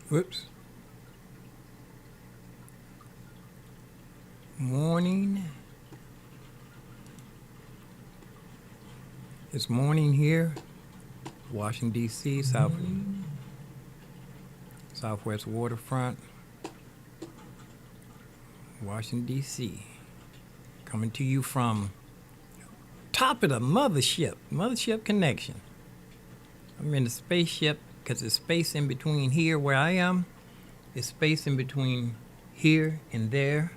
Whoops. Morning. It's morning here, Washington, D.C., Southwest waterfront, Washington, D.C. Coming to you from top of the mothership connection. I'm in the spaceship because there's space in between here where I am. There's space in between here and there.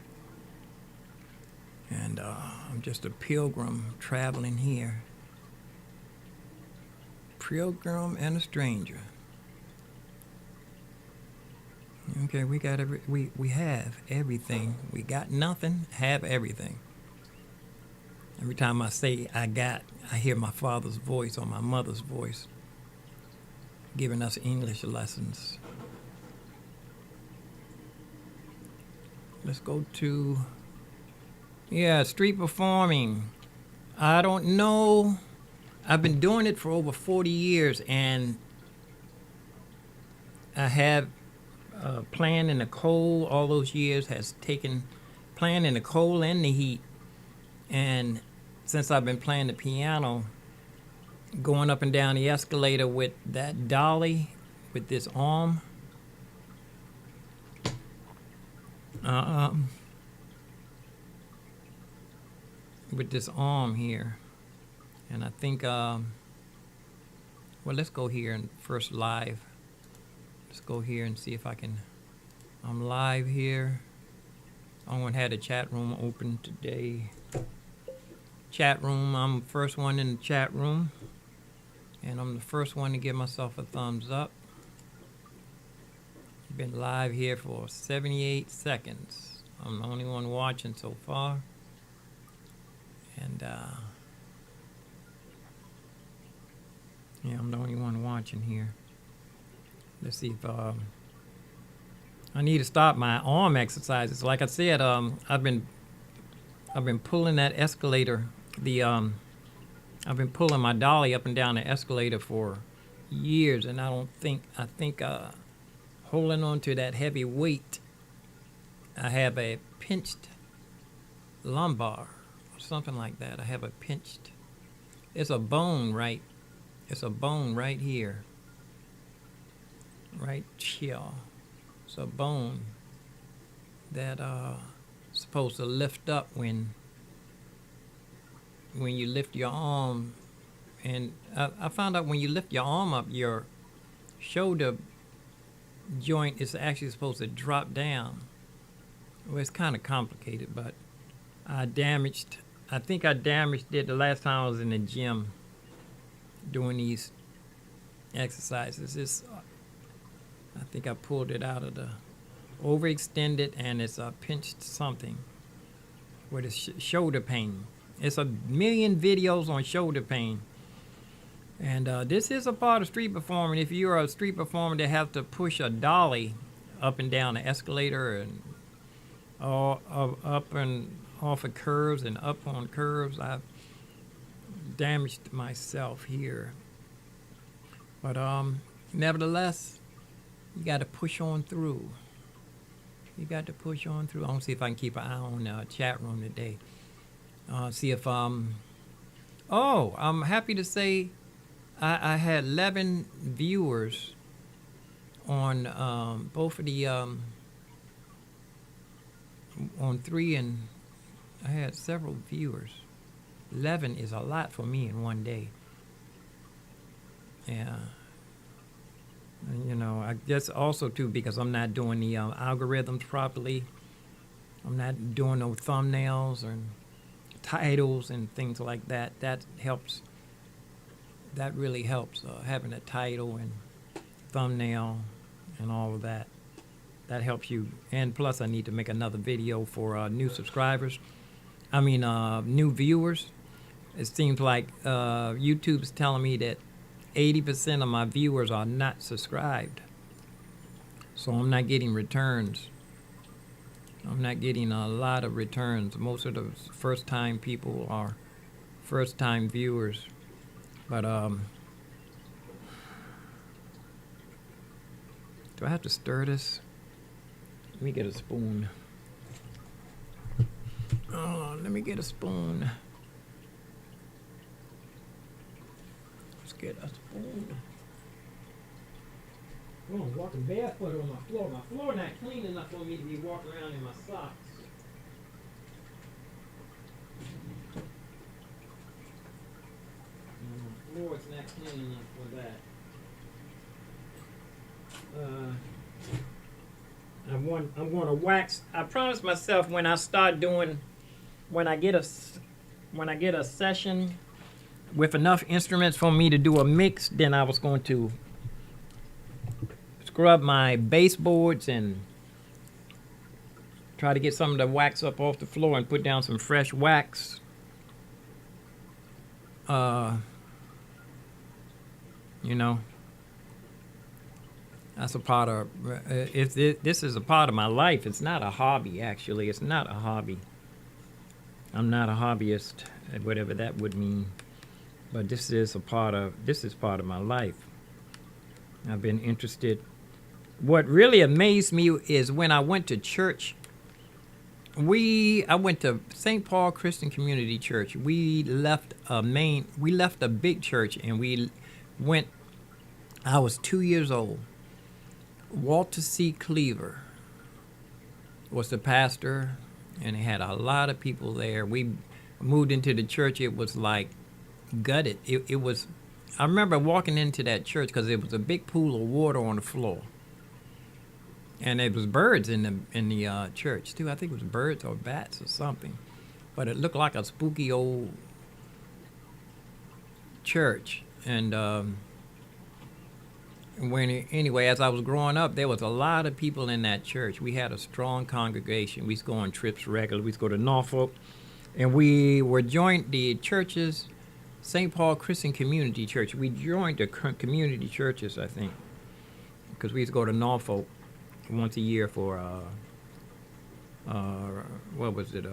And I'm just a pilgrim traveling here. Pilgrim and a stranger. Okay, we got we have everything. We got nothing, have everything. Every time I say I hear my father's voice or my mother's voice giving us English lessons. Let's go to, street performing. I don't know. I've been doing it for over 40 years, and I have playing in the cold all those years has taken playing in the cold and the heat. And since I've been playing the piano, going up and down the escalator with that dolly, with this arm, with this arm here. And I think, well, let's go here and first live. Let's go here and see if I can. I'm live here. I'm going to have the chat room open today. Chat room, I'm the first one in the chat room. And I'm the first one to give myself a thumbs up. Been live here for 78 seconds. I'm the only one watching so far. And, I'm the only one watching here. Let's see if I need to stop my arm exercises. Like I said, I've been pulling that escalator. I've been pulling my dolly up and down the escalator for years, and I think holding on to that heavy weight, I have a pinched lumbar or something like that. I have a pinched. It's a bone right. It's a bone right here. Right here. It's a bone that supposed to lift up when you lift your arm. And I found out when you lift your arm up, your shoulder joint is actually supposed to drop down. Well, it's kind of complicated, but I think I damaged it the last time I was in the gym doing these exercises. I think I pulled it out of the overextended, and it's pinched something with a shoulder pain. It's a million videos on shoulder pain. And this is a part of street performing. If you're a street performer that has to push a dolly up and down the escalator and up and off of curves and up on curves, I've damaged myself here. But nevertheless, you got to push on through. You got to push on through. I'm going to see if I can keep an eye on the chat room today. See if I'm happy to say I had 11 viewers on both of the on 3, and I had several viewers. 11 is a lot for me in one day. Yeah. And, I guess also too because I'm not doing the algorithms properly. I'm not doing no thumbnails or titles and things like that. That helps. That really helps, having a title and thumbnail and all of that. That helps you. And plus, I need to make another video for new subscribers. New viewers. It seems like YouTube's telling me that 80% of my viewers are not subscribed. So I'm not getting returns. I'm not getting a lot of returns. Most of the first-time people are first-time viewers. But Do I have to stir this? Let me get a spoon. Oh, let me get a spoon. Let's get a spoon. Oh, I'm walking barefoot on my floor. My floor not clean enough for me to be walking around in my socks. And my floor is not clean enough for that. I'm going to wax. I promised myself when I get a session with enough instruments for me to do a mix, then I was going to scrub my baseboards and try to get some of the wax up off the floor and put down some fresh wax. You know, that's a part of. This is a part of my life. It's not a hobby. Actually, it's not a hobby. I'm not a hobbyist, whatever that would mean. But this is part of my life. I've been interested. What really amazed me is when I went to church. I went to St. Paul Christian Community Church. We left a big church and we went. I was 2 years old. Walter C. Cleaver was the pastor, and he had a lot of people there. We moved into the church. It was like gutted. It was. I remember walking into that church because there was a big pool of water on the floor, and there was birds in the church too. I think it was birds or bats or something, but it looked like a spooky old church. And anyway, as I was growing up, there was a lot of people in that church. We had a strong congregation. We used to go on trips regularly. We used to go to Norfolk, and we were joined the churches, St. Paul Christian Community Church. We joined the community churches, I think, because we used to go to Norfolk once a year for what was it,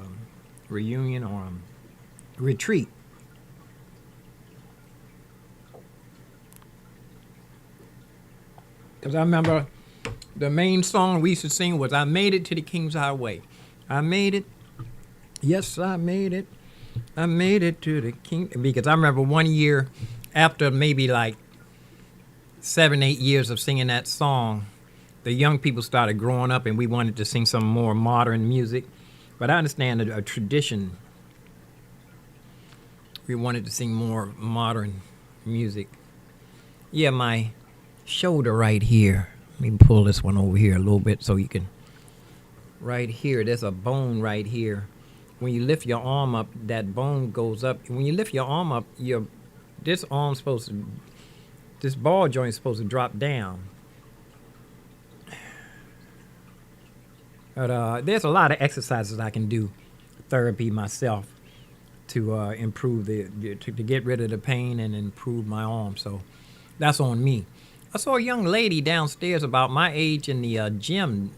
reunion or retreat. Because I remember the main song we used to sing was "I Made It to the King's Highway." I made it. Yes, I made it. I made it to the king. Because I remember one year, after maybe like 7, 8 years of singing that song, the young people started growing up and we wanted to sing some more modern music. But I understand a tradition. We wanted to sing more modern music. Yeah, my shoulder right here. Let me pull this one over here a little bit so you can. Right here, there's a bone right here. When you lift your arm up, that bone goes up. When you lift your arm up, this ball joint is supposed to drop down. But there's a lot of exercises I can do, therapy myself, to improve to get rid of the pain and improve my arm. So that's on me. I saw a young lady downstairs about my age in the gym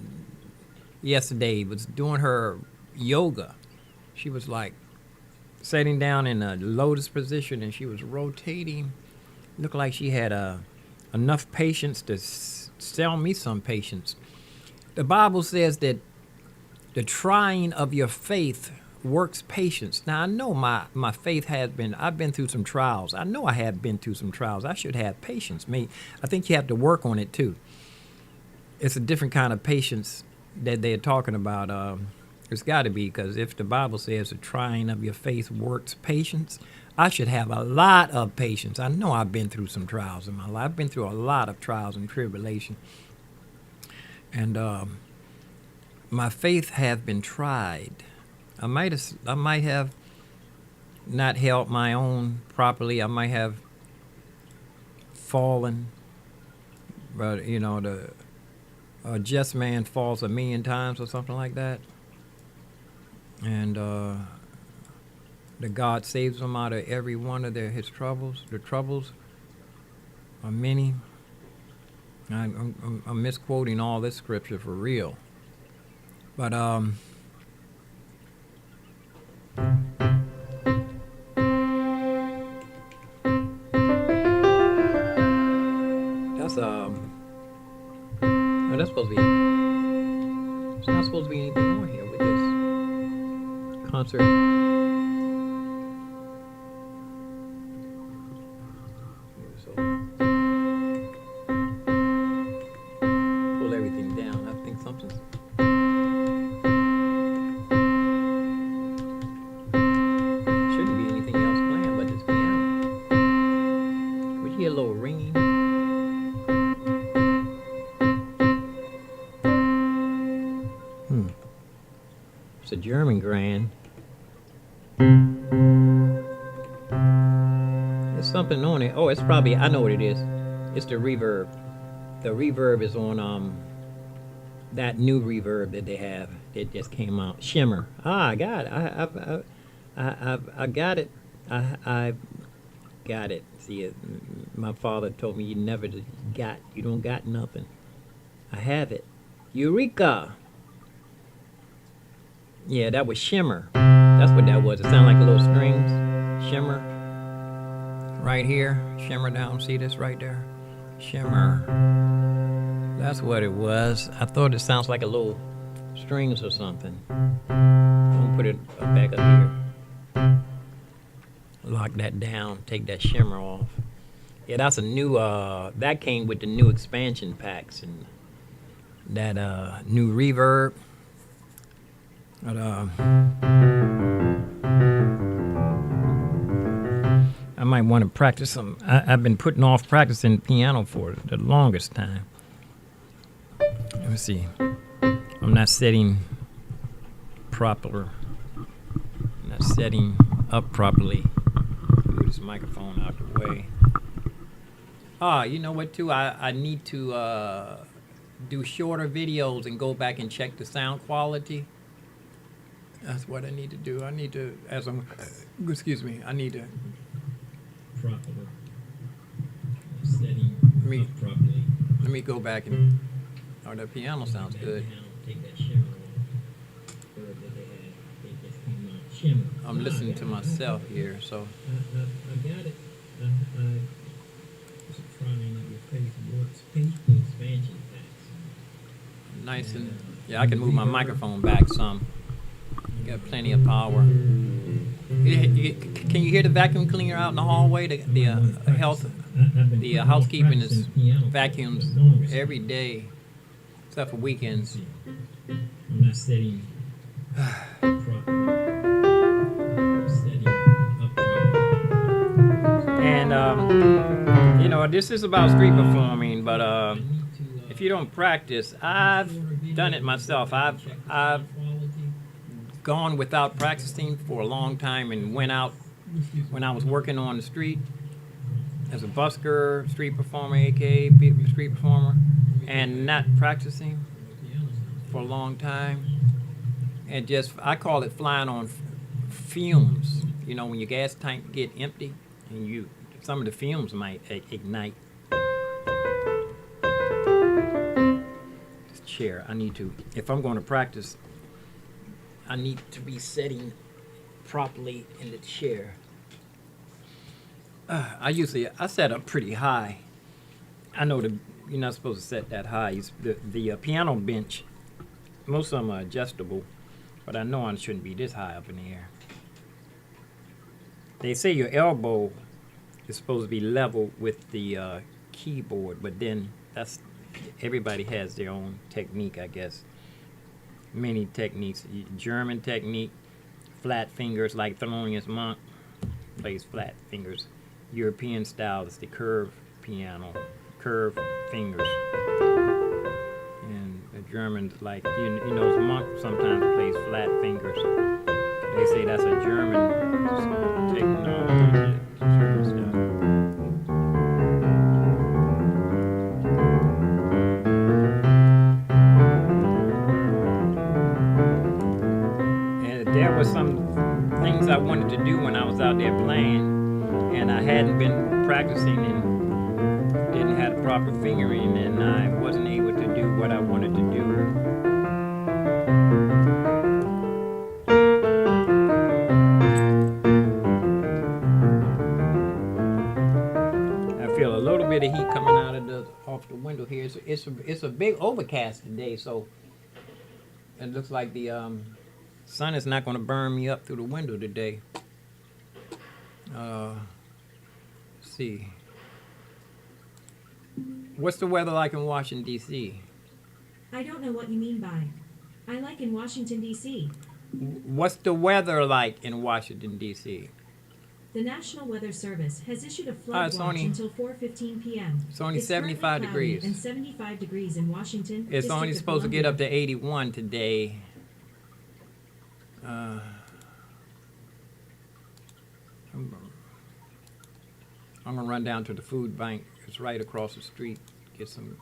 yesterday, was doing her yoga. She was like sitting down in a lotus position and she was rotating. Looked like she had enough patience to sell me some patience. The Bible says that the trying of your faith works patience. Now, I know my faith I've been through some trials. I know I have been through some trials. I should have patience. I think you have to work on it too. It's a different kind of patience that they're talking about. It's got to be, because if the Bible says the trying of your faith works patience, I should have a lot of patience. I know I've been through some trials in my life. I've been through a lot of trials and tribulation. And my faith has been tried. I might have not held my own properly. I might have fallen, but the just man falls 1,000,000 times or something like that, and the God saves them out of every one of his troubles. The troubles are many. I'm misquoting all this scripture for real, but that's Oh, that's supposed to be. It's not supposed to be anything on here with this concert. So pull everything down. I think something's. Shouldn't be anything else playing but this piano. We hear a little ringing. It's a German grand. There's something on it. Oh, it's probably, I know what it is. It's the reverb. The reverb is on that new reverb that they have. It just came out. Shimmer. Ah, I got it. I got it. I got it. See, my father told me you don't got nothing. I have it. Eureka! Yeah, that was shimmer. That's what that was. It sounded like little strings. Shimmer. Right here. Shimmer down. See this right there? Shimmer. That's what it was. I thought it sounds like a little strings or something. I'm gonna put it back up here. Lock that down. Take that shimmer off. Yeah, that's a new, that came with the new expansion packs and that new reverb. But, I might want to practice some. I've been putting off practicing piano for the longest time. Let me see. I'm not setting proper. I'm not setting up properly. Move this microphone out the way. You know what, too? I need to do shorter videos and go back and check the sound quality. That's what I need to do. I need to, I need to proper setting properly. Let me go back and, oh, that piano sounds good. Take that shimmer off. I'm listening to myself here, so. I got it. Nice and, yeah, I can move my microphone back some. Got plenty of power. Can you hear the vacuum cleaner out in the hallway? The housekeeping is vacuums every day, except for weekends. I'm not setting and you know, this is about street performing, but if you don't practice, I've done it myself. I've gone without practicing for a long time and went out when I was working on the street as a busker, street performer, aka street performer, and not practicing for a long time. And just, I call it flying on fumes. You know, when your gas tank get empty and some of the fumes might ignite. This chair, I need to, if I'm going to practice, I need to be sitting properly in the chair. I set up pretty high. I know you're not supposed to set that high. The piano bench, most of them are adjustable, but I know I shouldn't be this high up in the air. They say your elbow is supposed to be level with the keyboard, but then everybody has their own technique, I guess. Many techniques. German technique, flat fingers like Thelonious Monk plays flat fingers. European style is the curved piano, curved fingers. And the Germans, like, Monk sometimes plays flat fingers. They say that's a German technology. German style. There were some things I wanted to do when I was out there playing, and I hadn't been practicing and didn't have the proper fingering, and I wasn't able to do what I wanted to do. I feel a little bit of heat coming out of off the window here. It's it's a big overcast today, so it looks like the sun is not going to burn me up through the window today. Let's see. What's the weather like in Washington, D.C.? I don't know what you mean by. I like in Washington, D.C. What's the weather like in Washington, D.C.? The National Weather Service has issued a flood It's watch only, until 4:15 p.m. it's only It's 75 currently cloudy degrees. and 75 degrees in Washington, It's only District of supposed to get Columbia. up to 81 today. I'm gonna run down to the food bank. It's right across the street. Get some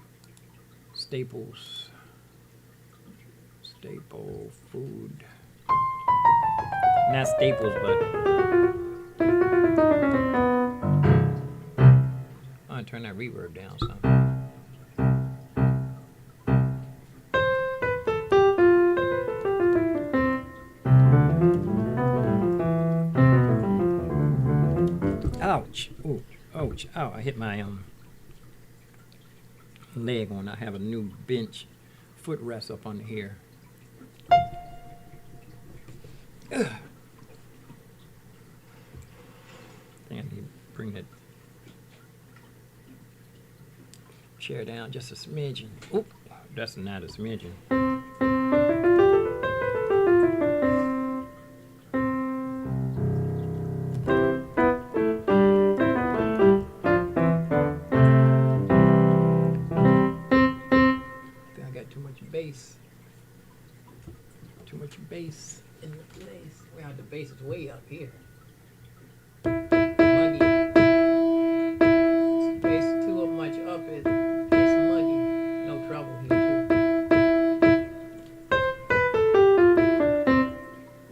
staples. Staple food. Not staples, but I'm gonna turn that reverb down some. Ouch! Ooh, ouch! Ow! I hit my leg when I have a new bench footrest up under here. Ugh. I think I need to bring that chair down just a smidgen. Oop, that's not a smidgen. I got too much bass. Too much bass in the place. Well, the bass is way up here. Muggy. Bass too much up, it gets muggy. No trouble here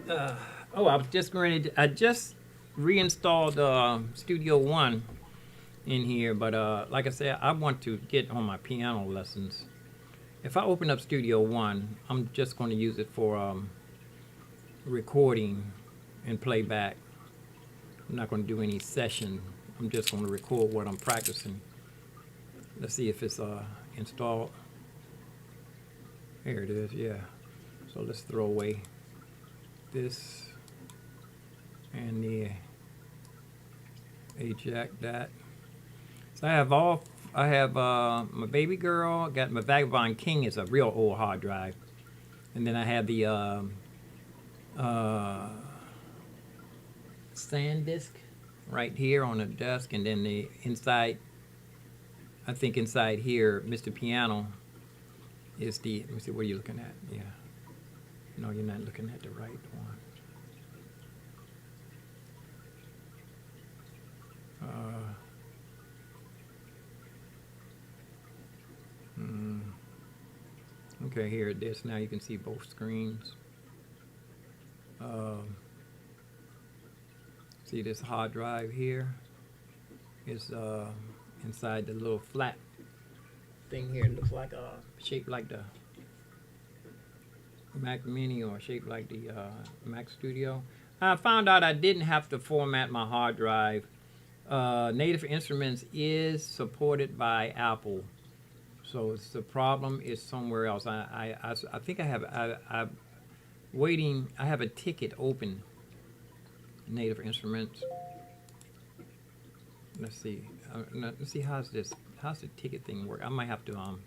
too. Oh, I was just ready to, I just reinstalled Studio One in here, but like I said, I want to get on my piano lessons. If I open up Studio One, I'm just going to use it for recording and playback. I'm not going to do any session. I'm just going to record what I'm practicing. Let's see if it's installed. Here it is, yeah. So let's throw away this and the eject that. So I have my baby girl, got my Vagabond King is a real old hard drive. And then I have the SanDisk right here on the desk, and then the inside, I think inside here, Mr. Piano is the, let me see, what are you looking at? Yeah. No, you're not looking at the right one. Okay, here it is. Now you can see both screens. See this hard drive here is inside the little flat thing here. It looks like shaped like the Mac Mini or shaped like the Mac Studio. I found out I didn't have to format my hard drive. Native Instruments is supported by Apple, so it's the problem is somewhere else. I think I have I'm waiting. I have a ticket open. Native Instruments. Let's see. Let's see how's the ticket thing work. I might have to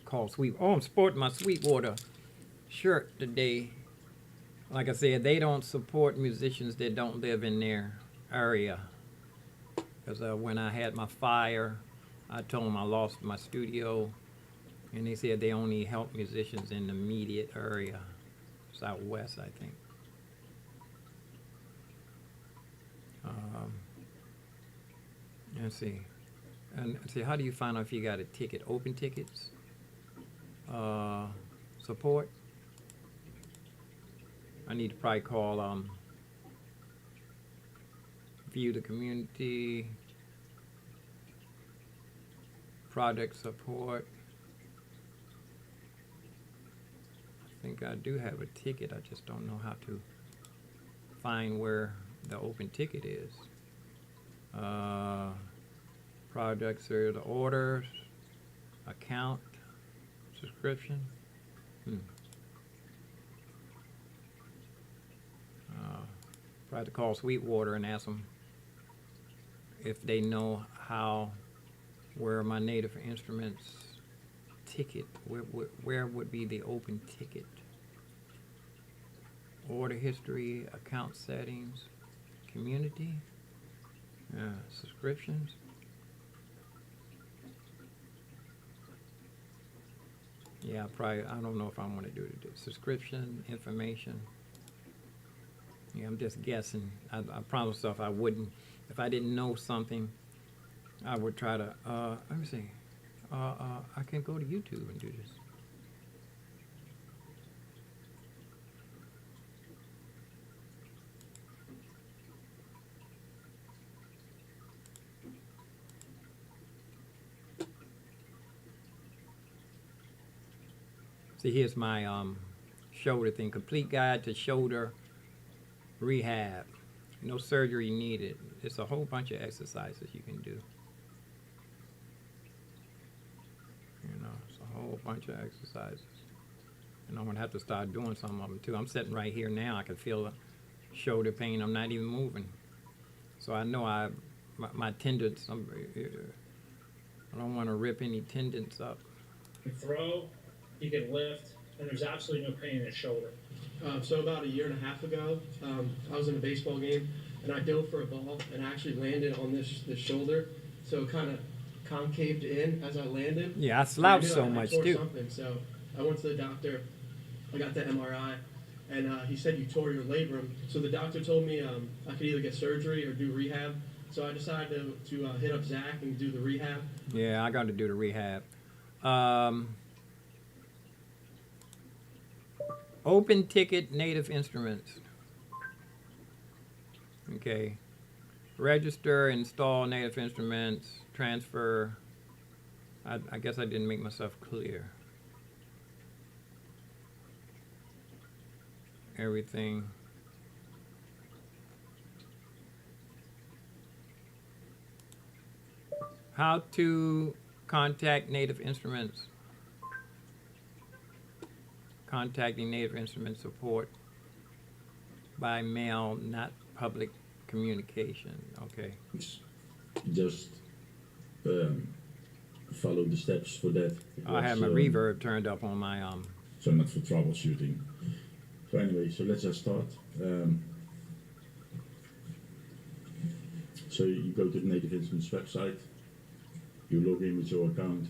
call Sweet. Oh, I'm sporting my Sweetwater shirt today. Like I said, they don't support musicians that don't live in their area. Because when I had my fire, I told them I lost my studio, and they said they only help musicians in the immediate area, Southwest, I think. Let's see. And see, how do you find out if you got a ticket? Open tickets, support. I need to probably call view the community, product support. I think I do have a ticket. I just don't know how to find where the open ticket is. Products are the orders. account subscription. Try to call Sweetwater and ask them if they know where my Native Instruments ticket, where would be the open ticket? Order history, account settings, community, subscriptions. Yeah, probably, I don't know if I want to do it. Subscription, information. Yeah, I'm just guessing. I promised myself I wouldn't. If I didn't know something, I would try to, let me see. I can go to YouTube and do this. See, here's my shoulder thing. Complete guide to shoulder rehab. No surgery needed. It's a whole bunch of exercises you can do. You know, it's a whole bunch of exercises. And I'm going to have to start doing some of them too. I'm sitting right here now. I can feel the shoulder pain. I'm not even moving. So I know my tendons, I don't want to rip any tendons up. You can throw, you can lift, and there's absolutely no pain in his shoulder. So about a year and a half ago, I was in a baseball game, and I dove for a ball, and I actually landed on this shoulder, so it kind of concaved in as I landed. Yeah, I slouch so I much tore too. Something, so I went to the doctor. I got the MRI, and he said you tore your labrum. So the doctor told me I could either get surgery or do rehab. So I decided to hit up Zach and do the rehab. Yeah, I got to do the rehab. Open ticket Native Instruments. Okay. Register, install Native Instruments, transfer. I guess I didn't make myself clear. Everything. How to contact Native Instruments. Contacting Native Instrument support by mail, not public communication. Okay. Just follow the steps for that. I have my reverb turned up on my So not for troubleshooting. So anyway, so let's just start. So you go to the Native Instruments website. You log in with your account.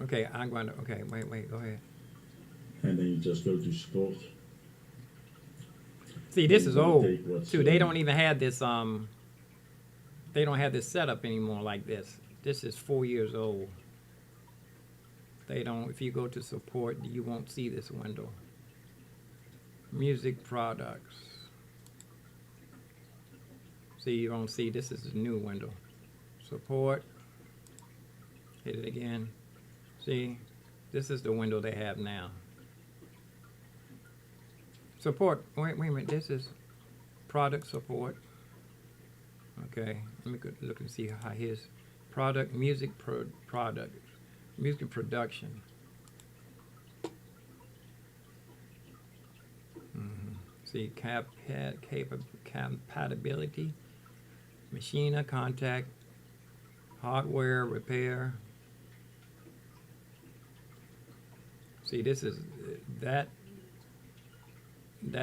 Okay, I'm going to. Okay, wait, go ahead. And then you just go to support. See, this is old too. They um, don't even have this. They don't have this setup anymore like this. This is 4 years old. They don't. If you go to support, you won't see this window. Music products. See, you don't see. This is a new window. Support. Hit it again. See, this is the window they have now. Support. Wait a minute. This is product support. Okay, let me go look and see how his product, product, music production. See, compatibility, machine contact, hardware repair. See, this is that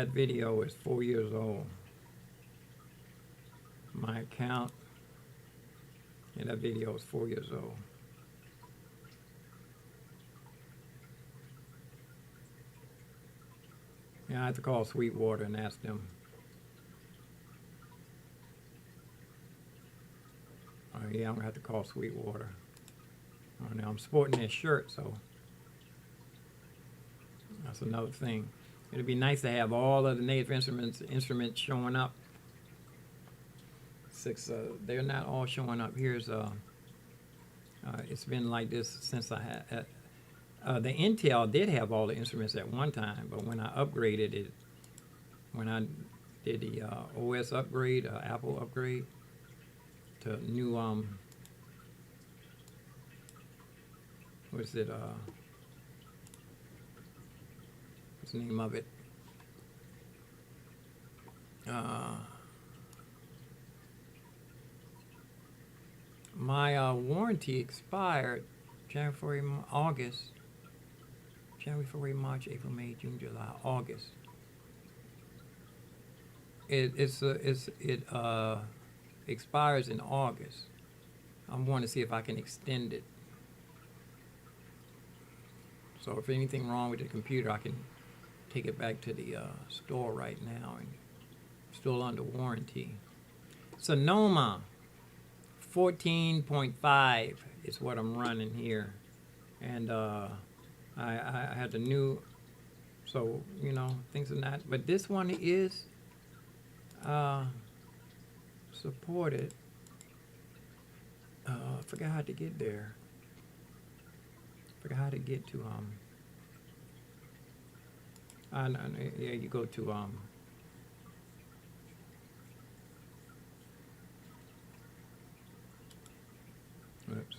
video is 4 years old. My account, and that video is 4 years old. Yeah, I have to call Sweetwater and ask them. Oh yeah, I'm gonna have to call Sweetwater. Oh, now I'm sporting this shirt, so that's another thing. It'd be nice to have all of the Native instruments showing up. They're not all showing up. Here's it's been like this since I had the Intel did have all the instruments at one time, but when I upgraded it, when I did the OS upgrade, Apple upgrade to new what's it? What's the name of it? My warranty expired January, August. January, February, March, April, May, June, July, August. It expires in August. I'm going to see if I can extend it. So if anything wrong with the computer, I can take it back to the store right now and still under warranty. Sonoma 14.5 is what I'm running here, and I had the new, so you know, things are not. But this one is supported. I forgot how to get there. Forgot how to get to yeah, you go to oops.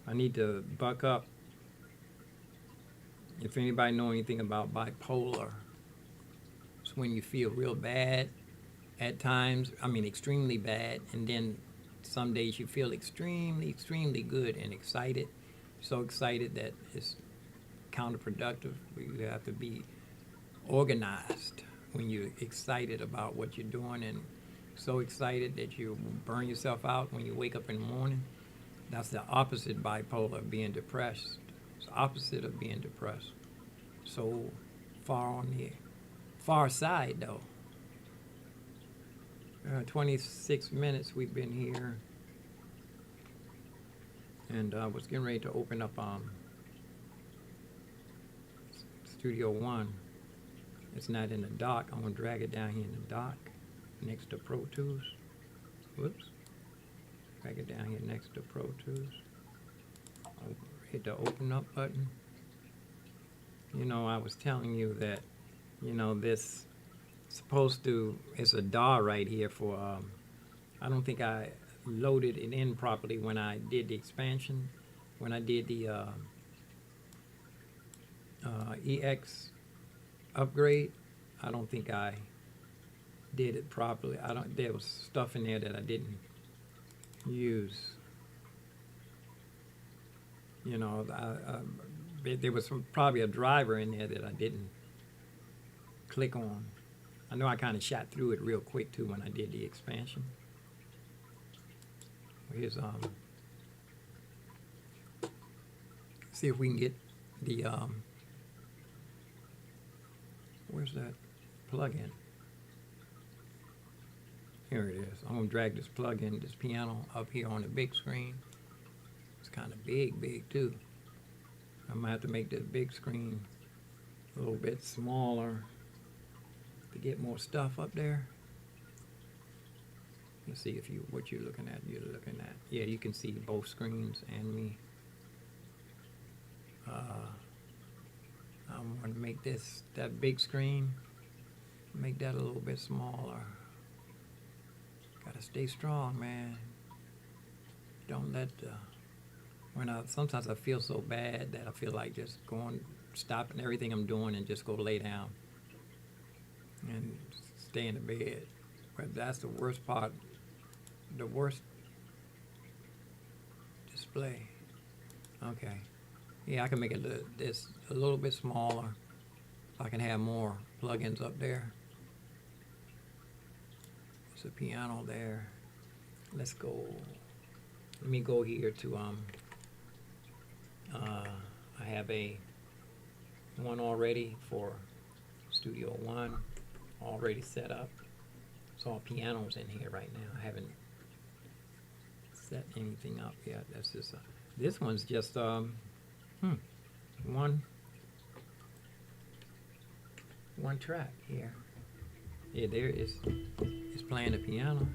I need to buck up. If anybody know anything about bipolar, it's when you feel real bad at times. I mean, extremely bad, and then some days you feel extremely, extremely good and excited. So excited that it's counterproductive. You have to be organized when you're excited about what you're doing, and so excited that you burn yourself out when you wake up in the morning. That's the opposite bipolar, being depressed. It's the opposite of being depressed. So far on the far side, though. 26 minutes we've been here, and I was getting ready to open up Studio One. It's not in the dock. I'm gonna drag it down here in the dock next to Pro Tools. Whoops. Drag it down here next to Pro Tools. Hit the open up button. You know, I was telling you that, you know, this supposed to, it's a DAW right here for, I don't think I loaded it in properly when I did the expansion, when I did the EX upgrade. I don't think I did it properly. There was stuff in there that I didn't use. You know, there was probably a driver in there that I didn't click on. I know I kind of shot through it real quick too when I did the expansion. Here's see if we can get the where's that plug-in? Here it is. I'm gonna drag this plug-in, this piano, up here on the big screen. It's kind of big too. I'm gonna have to make this big screen a little bit smaller to get more stuff up there. Let's see if what you're looking at. You're looking at, yeah, you can see both screens and me. I'm gonna make that big screen, make that a little bit smaller. Gotta stay strong, man. Don't let sometimes I feel so bad that I feel like just stopping everything I'm doing and just go lay down and stay in the bed. But that's the worst part, the worst display. Okay. Yeah, I can make this a little bit smaller. I can have more plugins up there. There's a piano there. Let's go. Let me go here to I have one already for Studio One already set up. It's all pianos in here right now. I haven't set anything up yet. That's just this one's just one track here. Yeah, there it is. It's playing the piano.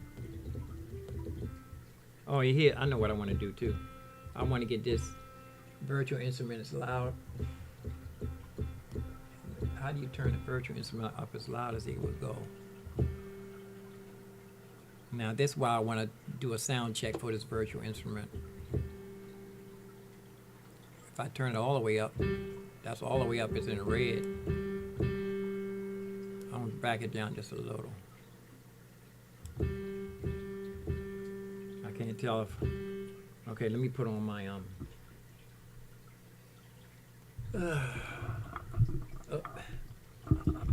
Oh, you hear? I know what I want to do too. I want to get this virtual instruments loud. how do you turn the virtual instrument up as loud as it would go? Now this is why I want to do a sound check for this virtual instrument. If I turn it all the way up, that's all the way up, it's in red. I'm gonna back it down just a little. I can't tell if, okay, let me put on my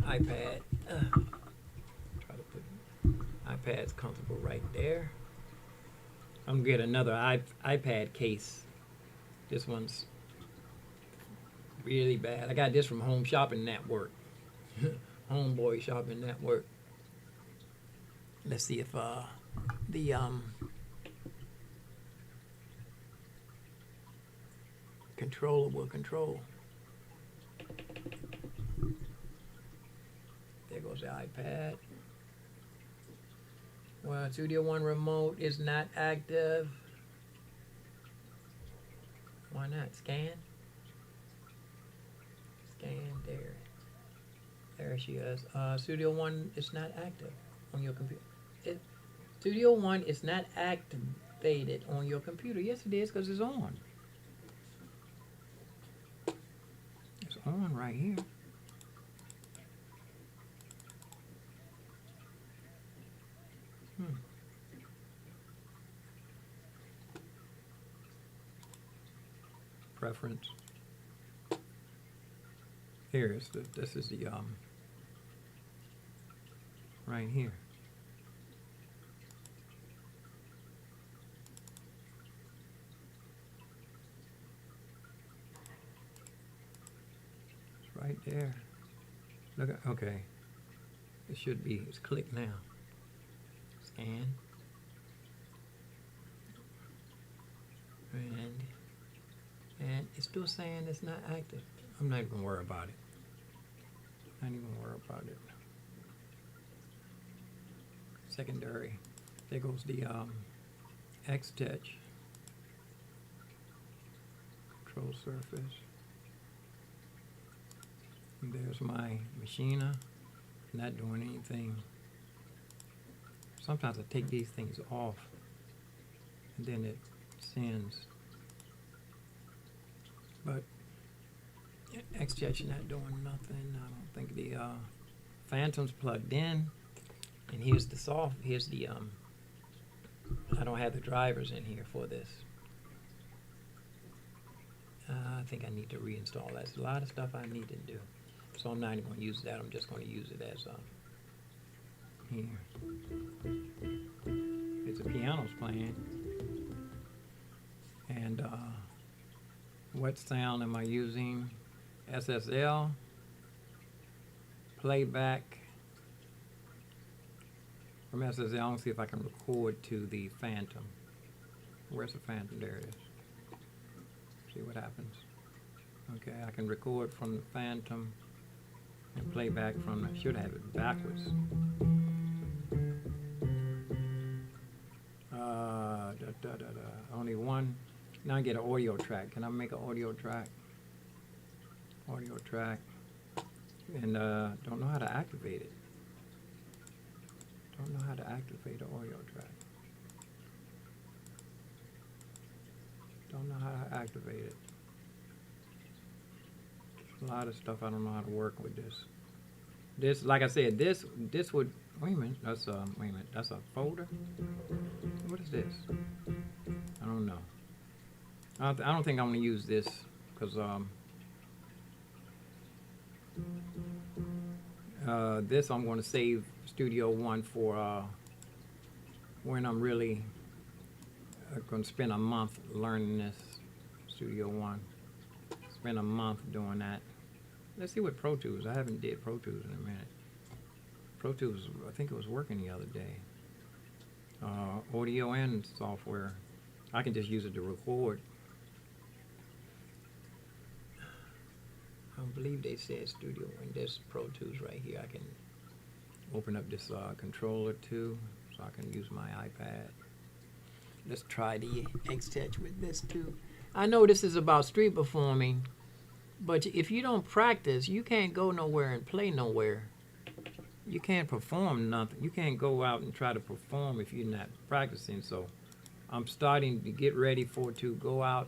iPad. Try to put iPad's comfortable right there. I'm gonna get another iPad case. This one's really bad. I got this from Home Shopping Network. Homeboy Shopping Network. Let's see if the controller will control. There goes the iPad. Well, Studio One remote is not active. Why not? Scan. Scan there. There she is. Studio One is not active on your computer. Studio One is not activated on your computer. Yes, it is, because it's on. It's on right here. Preference. Here is this is the right here. It's right there. Look at, okay. It should be, it's clicked now. Scan. And it's still saying it's not active. I'm not even gonna worry about it. Not even worry about it. Secondary. There goes the X-Touch. Control surface. And there's my machina. Not doing anything. Sometimes I take these things off and then it sends. But X-Touch not doing nothing. I don't think the Phantom's plugged in. And here's the I don't have the drivers in here for this. I think I need to reinstall that. There's a lot of stuff I need to do. So I'm not even going to use that. I'm just going to use it as here. It's a piano's playing. And what sound am I using? SSL. Playback. From SSL, I'm going to see if I can record to the Phantom. Where's the Phantom? There it is. See what happens. Okay, I can record from the Phantom and play back from the, should have it backwards. Only one. Now I get an audio track. Can I make an audio track? Audio track. And don't know how to activate it. Don't know how to activate an audio track. Don't know how to activate it. A lot of stuff I don't know how to work with this. This, like I said, this would, wait a minute, that's a folder? What is this? I don't know. I don't think I'm gonna use this, because this I'm gonna save Studio One for when I'm really gonna spend a month learning this Studio One. Spend a month doing that. Let's see what Pro Tools. I haven't did Pro Tools in a minute. Pro Tools, I think it was working the other day. Audio and software. I can just use it to record. I believe they said Studio in this Pro Tools right here. I can open up this controller too, so I can use my iPad. Let's try the X-Touch with this too. I know this is about street performing, But if you don't practice, you can't go nowhere and play nowhere. You can't perform nothing. You can't go out and try to perform if you're not practicing. So I'm starting to get ready to go out.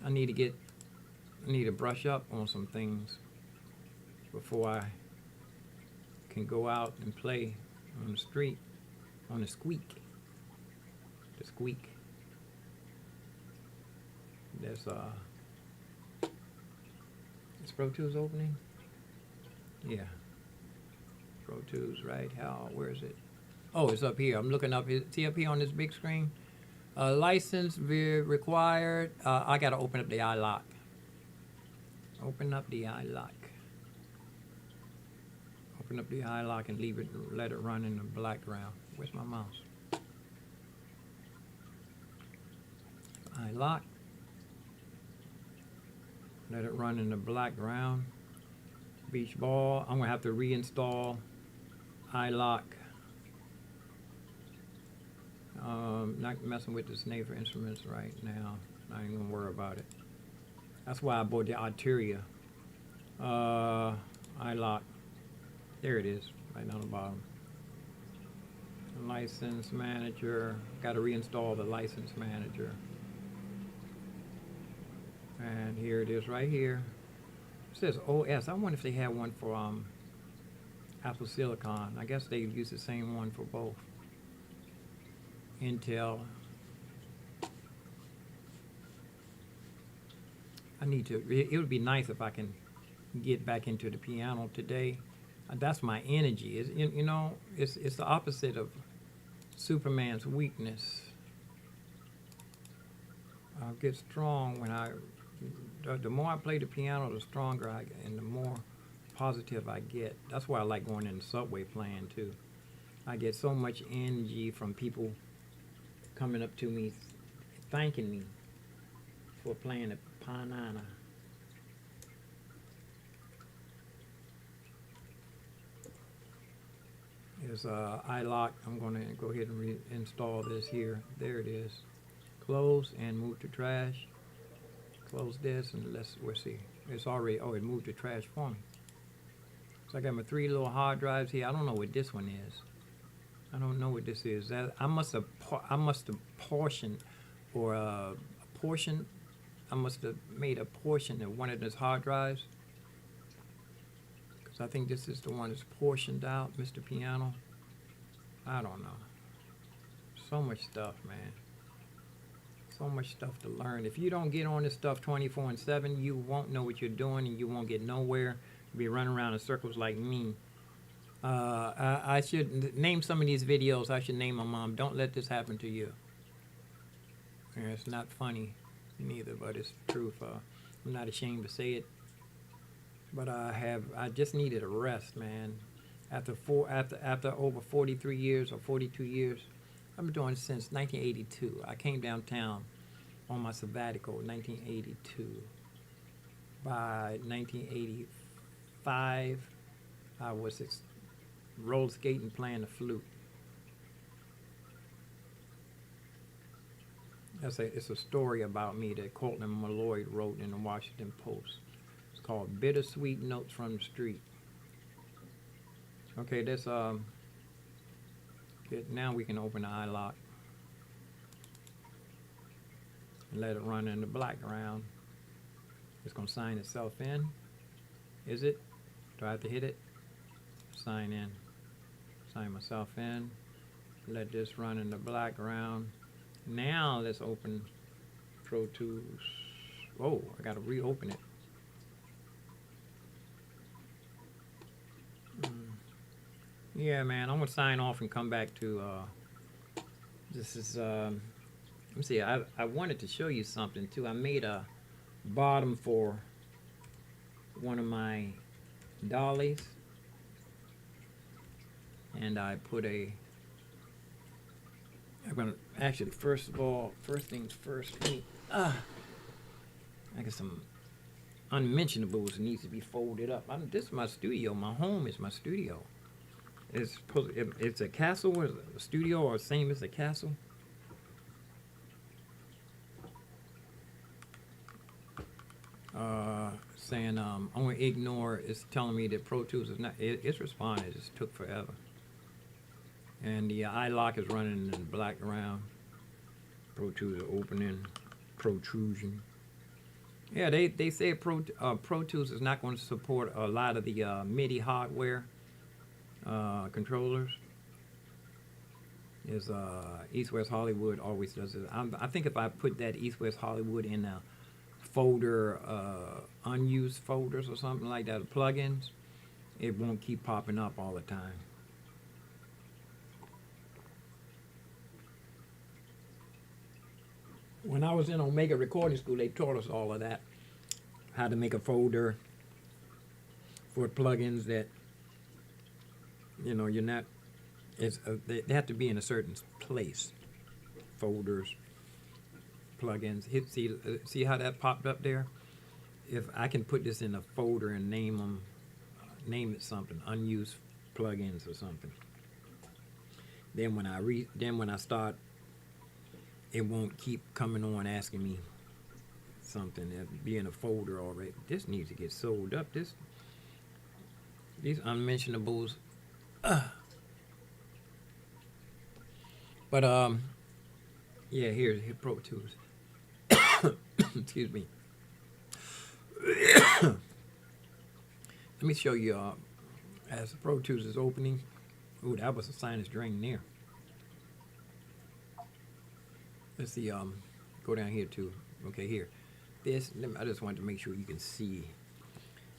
I need to brush up on some things before I can go out and play on the street, on the squeak. The squeak. There's is Pro Tools opening? Yeah. Pro Tools, right? Where is it? Oh, it's up here. I'm looking up. See up here on this big screen? License required. I gotta open up the iLock. Open up the iLock. Open up the iLock and leave it. Let it run in the background. Where's my mouse? iLock. Let it run in the background. Beach ball. I'm gonna have to reinstall iLock. Not messing with the Snaver instruments right now. I ain't gonna worry about it. That's why I bought the Arteria. iLock. There it is, right down the bottom. License manager. Got to reinstall the license manager. And here it is, right here. It says OS. I wonder if they have one for Apple Silicon. I guess they use the same one for both. Intel. It would be nice if I can get back into the piano today. That's my energy. It's the opposite of Superman's weakness. I get strong when the more I play the piano, the stronger I get, and the more positive I get. That's why I like going in the subway playing too. I get so much energy from people coming up to me, thanking me for playing the piano. Is iLock. I'm going to go ahead and reinstall this here. There it is. Close and move to trash. Close this and we'll see. It's already, it moved to trash for me. So I got my 3 little hard drives here. I don't know what this one is. I don't know what this is. I must have portioned or a portion. I must have made a portion of one of those hard drives. I think this is the one that's portioned out, Mr. Piano. I don't know. So much stuff, man. So much stuff to learn. If you don't get on this stuff 24/7, you won't know what you're doing and you won't get nowhere. You'll be running around in circles like me. I should name some of these videos. I should name my mom. Don't let this happen to you. And it's not funny neither, but it's the truth. I'm not ashamed to say it. But I just needed a rest, man. After over 43 years or 42 years, I've been doing it since 1982. I came downtown on my sabbatical in 1982. By 1985, I was roller skating, playing the flute. It's a story about me that Colton Malloy wrote in the Washington Post. Called Bittersweet Notes from the Street. Okay, that's now we can open the iLock and let it run in the background. It's gonna sign itself in. Is it? Do I have to hit it? Sign in. Sign myself in. Let this run in the background. Now let's open Pro Tools. Oh, I gotta reopen it. Yeah, man, I'm gonna sign off and come back to this is let me see. I wanted to show you something too. I made a bottom for one of my dollies, and I put I'm gonna actually first things first. I got some unmentionables that needs to be folded up. This is my studio. My home is my studio. It's a castle or a studio or same as a castle. saying I'm gonna ignore. It's telling me that Pro Tools is not. It's responding. It just took forever. And the iLock is running in the background. Pro Tools are opening. Protrusion. Yeah, they say Pro Tools is not going to support a lot of the MIDI hardware controllers. Is East West Hollywood always does it. I think if I put that East West Hollywood in a folder, unused folders or something like that, plugins, it won't keep popping up all the time. When I was in Omega Recording School, they taught us all of that. How to make a folder for plugins that, you know, you're not, they have to be in a certain place. Folders, plugins. See how that popped up there? If I can put this in a folder and name it something, unused plugins or something. Then when I start, it won't keep coming on asking me something. It'll be in a folder already. This needs to get sold up. These unmentionables. But yeah, here Pro Tools. Excuse me. Let me show you as the Pro Tools is opening. Ooh, that was a sinus drain there. Let's see, go down here too. Okay, here. I just wanted to make sure you can see.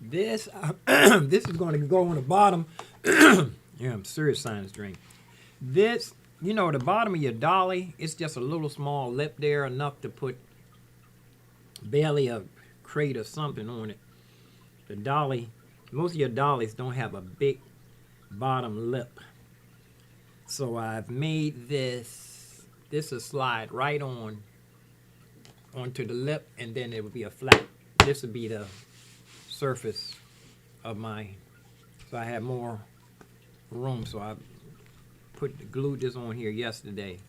This, this is going to go on the bottom. Yeah, I'm serious sinus drain. This, you know, the bottom of your dolly, it's just a little small lip there, enough to put barely a crate or something on it. The dolly, most of your dollies don't have a big bottom lip. So I've made this will slide right onto the lip, and then it will be a flat. This will be the surface of so I have more room. So I glued this on here yesterday,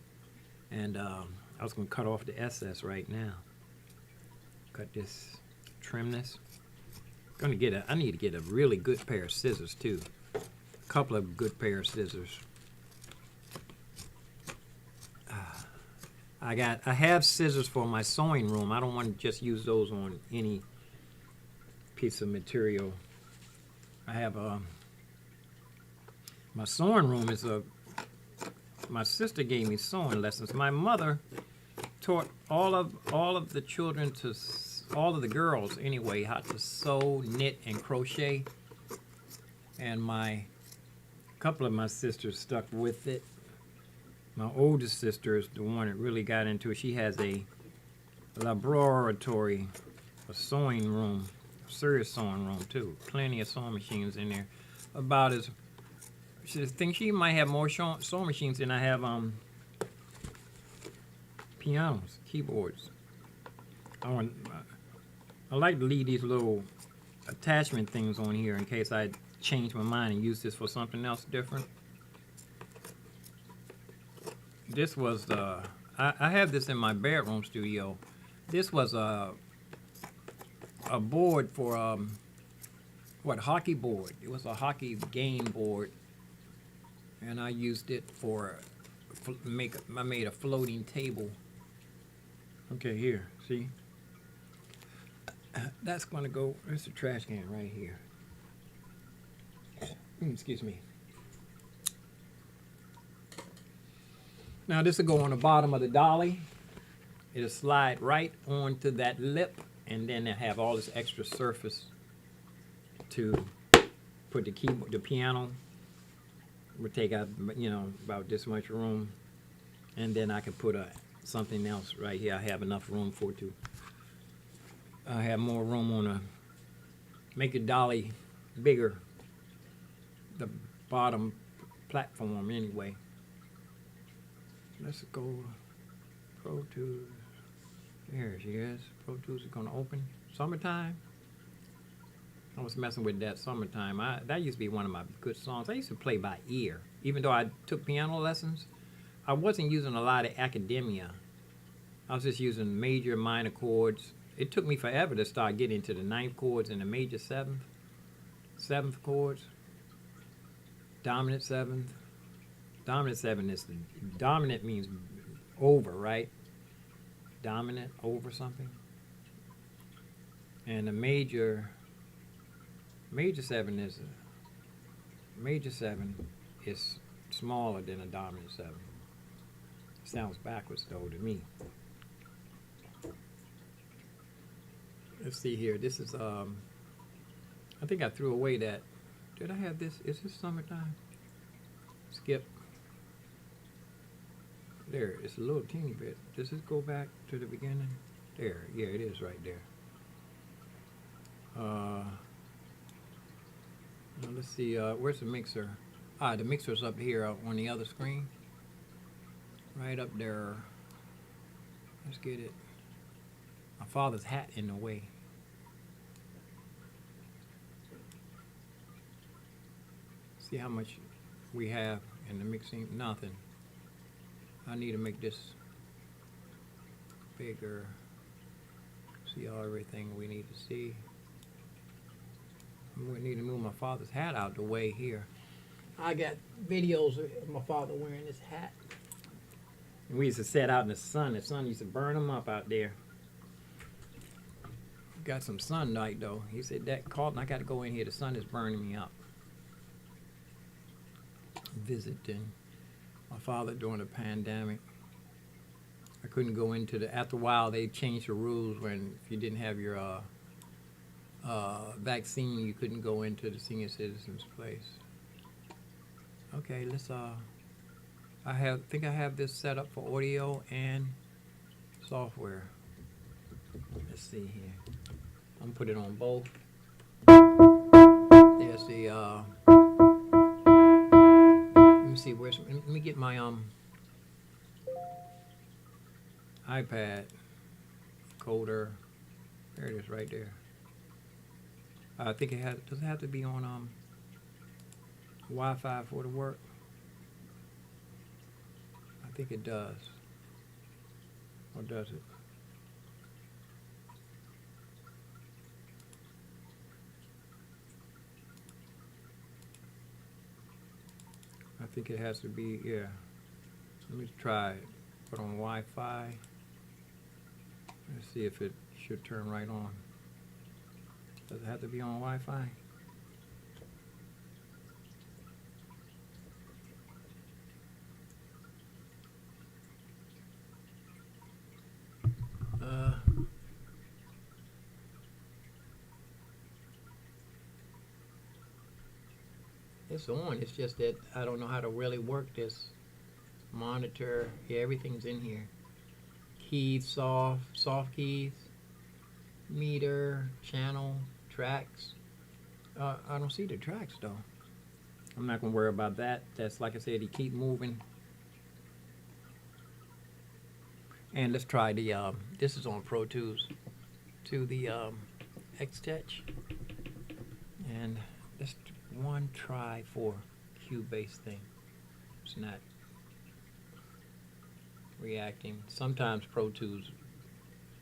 and I was gonna cut off the excess right now. Cut this, trim this. I need to get a really good pair of scissors too. A couple of good pair of scissors. I have scissors for my sewing room. I don't want to just use those on any piece of material. I have my sewing room is my sister gave me sewing lessons. My mother taught all of the children all of the girls anyway, how to sew, knit, and crochet. And a couple of my sisters stuck with it. My oldest sister is the one that really got into it. She has a laboratory, a sewing room, a serious sewing room too. Plenty of sewing machines in there. She thinks she might have more sewing machines than I have pianos, keyboards. I like to leave these little attachment things on here in case I change my mind and use this for something else different. This was I have this in my bedroom studio. This was a board for hockey board. It was a hockey game board, and I used it I made a floating table. Okay, here, see? That's gonna go. There's a trash can right here. Excuse me. Now this will go on the bottom of the dolly. It'll slide right onto that lip, and then it'll have all this extra surface to put the keyboard, the piano. Would take out, you know, about this much room, and then I can put something else right here. I have enough room for it to. I have more room make the dolly bigger. The bottom platform anyway. Let's go Pro Tools. There she is. Pro Tools is gonna open. Summertime. I was messing with that Summertime. That used to be one of my good songs. I used to play by ear. Even though I took piano lessons, I wasn't using a lot of academia. I was just using major, minor chords it took me forever to start getting into the ninth chords and the major seventh chords. Dominant seventh. Dominant seven is dominant means over, right? Dominant over something. And the major seven is smaller than a dominant seven. Sounds backwards though to me. Let's see here. This is I think I threw away that. Did I have this? Is this summertime? Skip. There, it's a little teeny bit. Does this go back to the beginning? There, yeah, it is right there. Now let's see, where's the mixer? The mixer's up here on the other screen. Right up there. Let's get it. My father's hat in the way. See how much we have in the mixing? Nothing. I need to make this bigger. See everything we need to see. We need to move my father's hat out the way here. I got videos of my father wearing this hat. And we used to sit out in the sun. The sun used to burn him up out there. Got some sunlight though. He said, "That Carlton, I got to go in here. The sun is burning me up." Visiting my father during the pandemic. I couldn't go into the. After a while, they changed the rules when if you didn't have your vaccine, you couldn't go into the senior citizens place. Okay, let's think I have this set up for audio and software. Let's see here. I'm gonna put it on both. There's the let me see where's let me get my iPad coder. There it is right there. I think does it have to be on Wi-Fi for it to work? I think it does. Or does it? I think it has to be, yeah. Let me try it. Put on Wi-Fi. Let's see if it should turn right on. Does it have to be on Wi-Fi? It's on. It's just that I don't know how to really work this monitor. Yeah, everything's in here. Keys, soft keys, meter, channel, tracks. I don't see the tracks though. I'm not gonna worry about that. That's like I said, you keep moving. And let's try the, this is on Pro Tools, to the X-Touch. And let's one try for Cubase thing. It's not reacting. Sometimes Pro Tools,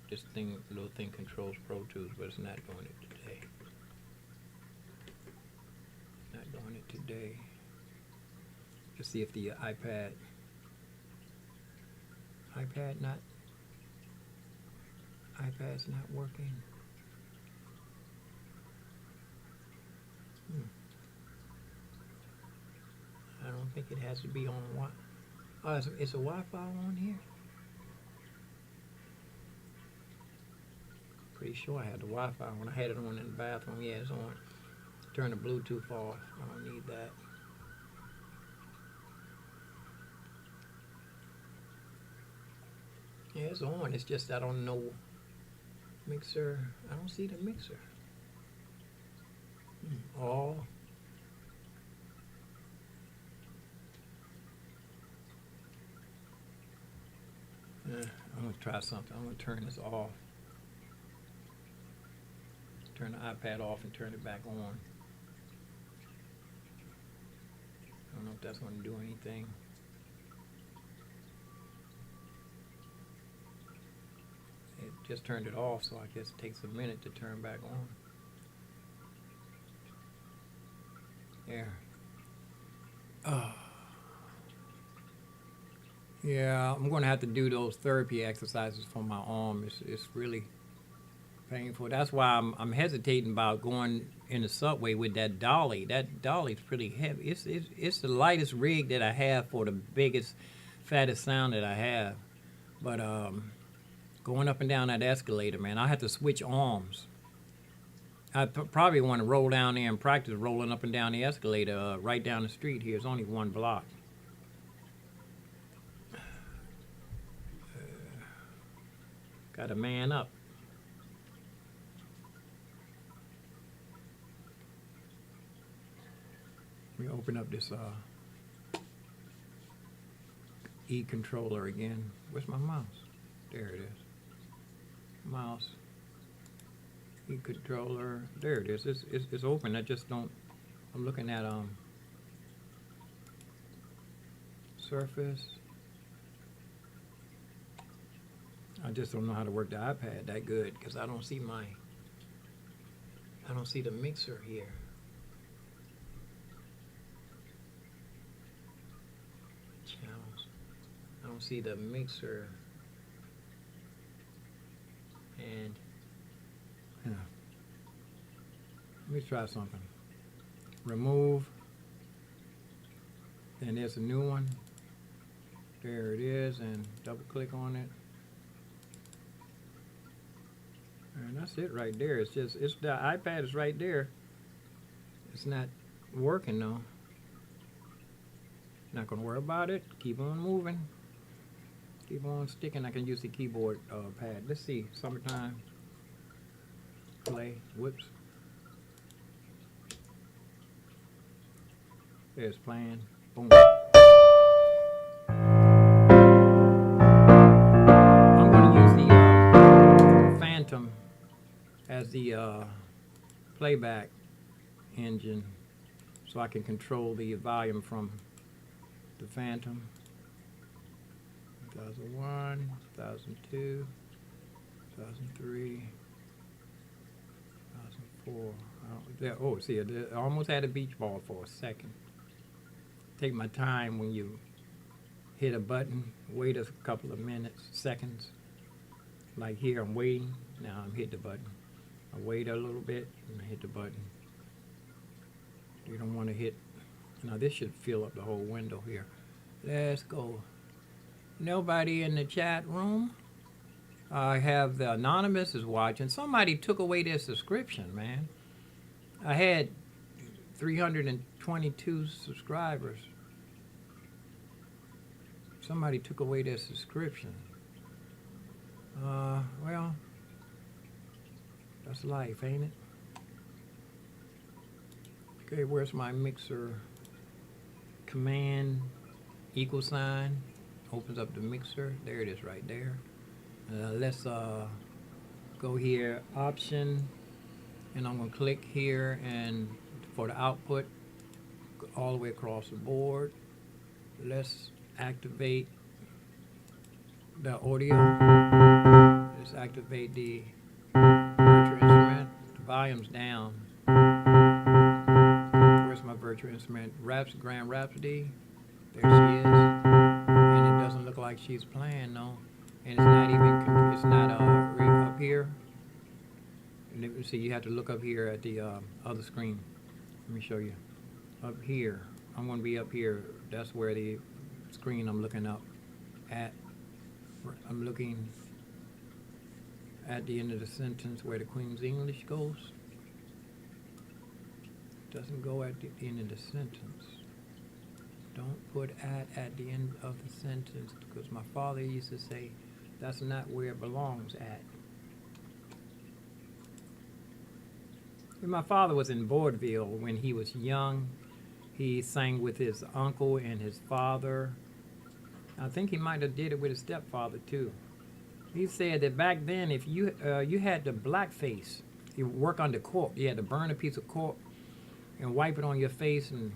this little thing controls Pro Tools, but it's not doing it today. Not doing it today. Let's see if the iPad's not working. I don't think it has to be on Wi-Fi. Oh, is a Wi-Fi on here? Pretty sure I had the Wi-Fi when I had it on in the bathroom. Yeah, it's on. Turn the Bluetooth off. I don't need that. Yeah, it's on. It's just I don't know. Mixer. I don't see the mixer. All. I'm going to try something. I'm going to turn this off. Turn the iPad off and turn it back on. I don't know if that's going to do anything. It just turned it off, so I guess it takes a minute to turn back on. There. Yeah, I'm going to have to do those therapy exercises for my arm. It's really painful. That's why I'm hesitating about going in the subway with that dolly. That dolly's pretty heavy. It's the lightest rig that I have for the biggest, fattest sound that I have. But going up and down that escalator, man, I have to switch arms. I probably want to roll down there and practice rolling up and down the escalator right down the street here. It's only one block. Got a man up. Let me open up this E-controller again. Where's my mouse? There it is. Mouse. E-controller. There it is. It's open. I just don't. I'm looking at Surface. I just don't know how to work the iPad that good because I don't see the mixer here. Channels. I don't see the mixer. And yeah. Let me try something. Remove. Then there's a new one. There it is, and double click on it. And that's it right there. It's the iPad is right there. It's not working though. Not gonna worry about it. Keep on moving. Keep on sticking. I can use the keyboard pad. Let's see. Summertime. Play. Whoops. There's playing. Boom. I'm gonna use the Phantom as the playback engine so I can control the volume from the Phantom. 2001, 2002, 2003, 2004. Oh, see, I almost had a beach ball for a second. Take my time when you hit a button. Wait a couple of minutes, seconds. Like here, I'm waiting. Now I'm hit the button. I wait a little bit and I hit the button. You don't want to hit. Now this should fill up the whole window here. Let's go. Nobody in the chat room. I have the Anonymous is watching. Somebody took away their subscription, man. I had 322 subscribers. Somebody took away their subscription. Well, that's life, ain't it? Okay, where's my mixer? Command = sign opens up the mixer. There it is right there. Let's go here, option, and I'm gonna click here and for the output all the way across the board. Let's activate the audio. Let's activate the virtual instrument. The volume's down. Where's my virtual instrument? Grand Rhapsody. There she is. And it doesn't look like she's playing, no. And it's not even, it's not up here. And you see, you have to look up here at the other screen. Let me show you. Up here. I'm going to be up here. That's where the screen I'm looking up at. I'm looking at the end of the sentence where the Queen's English goes. Doesn't go at the end of the sentence. Don't put at the end of the sentence because my father used to say that's not where it belongs at. And my father was in vaudeville when he was young. He sang with his uncle and his father. I think he might have did it with his stepfather too. He said that back then, if you had the blackface, you work under cork. You had to burn a piece of cork and wipe it on your face, and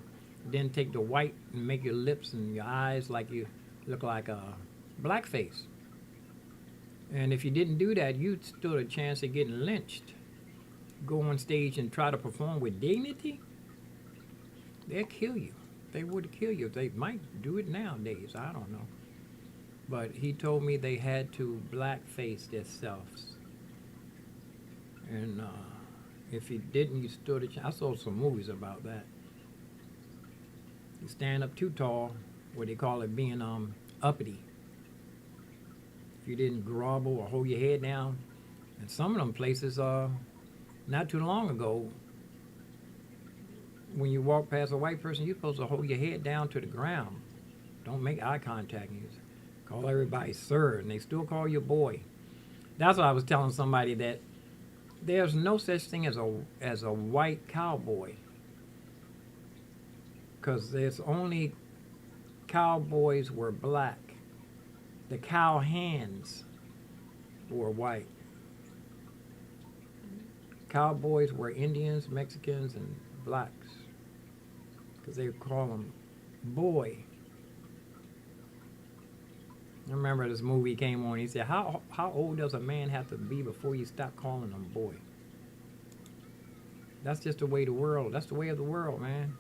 then take the white and make your lips and your eyes like you look like a blackface. And if you didn't do that, you stood a chance of getting lynched. Go on stage and try to perform with dignity, they'll kill you. They would kill you. They might do it nowadays. I don't know. But he told me they had to blackface themselves. And if you didn't, you stood a chance. I saw some movies about that. You stand up too tall, what they call it being uppity. If you didn't grovel or hold your head down. And some of them places, not too long ago, when you walk past a white person, you're supposed to hold your head down to the ground. Don't make eye contact. You call everybody sir, and they still call you boy. That's what I was telling somebody, that there's no such thing as a white cowboy, because there's only cowboys were black. The cow hands were white. Cowboys were Indians, Mexicans, and blacks, because they would call them boy. I remember this movie came on. He said, how old does a man have to be before you stop calling him boy? That's just the way the world, that's the way of the world, man.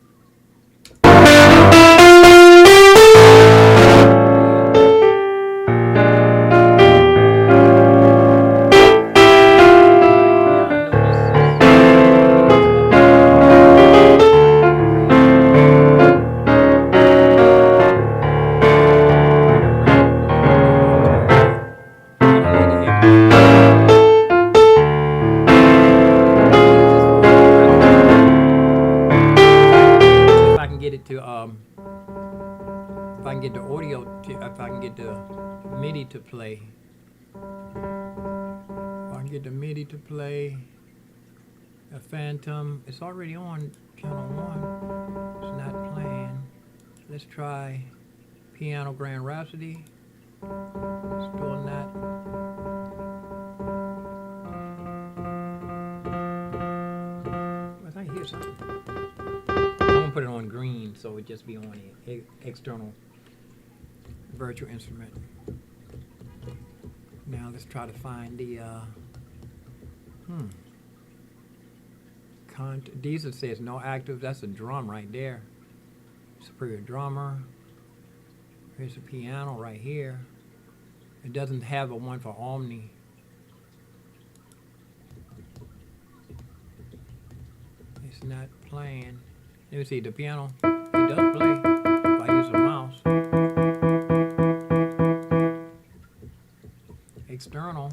If I can get the audio, if I can get the MIDI to play, a Phantom, it's already on channel 1, it's not playing. Let's try Piano Grand Rhapsody, still not. I hear something. I'm gonna put it on green so it just be on the external virtual instrument. Now let's try to find the Diesel says no active. That's a drum right there. Superior drummer. Here's a piano right here. It doesn't have a one for Omni. It's not playing. Let me see the piano. It does play if I use a mouse. External.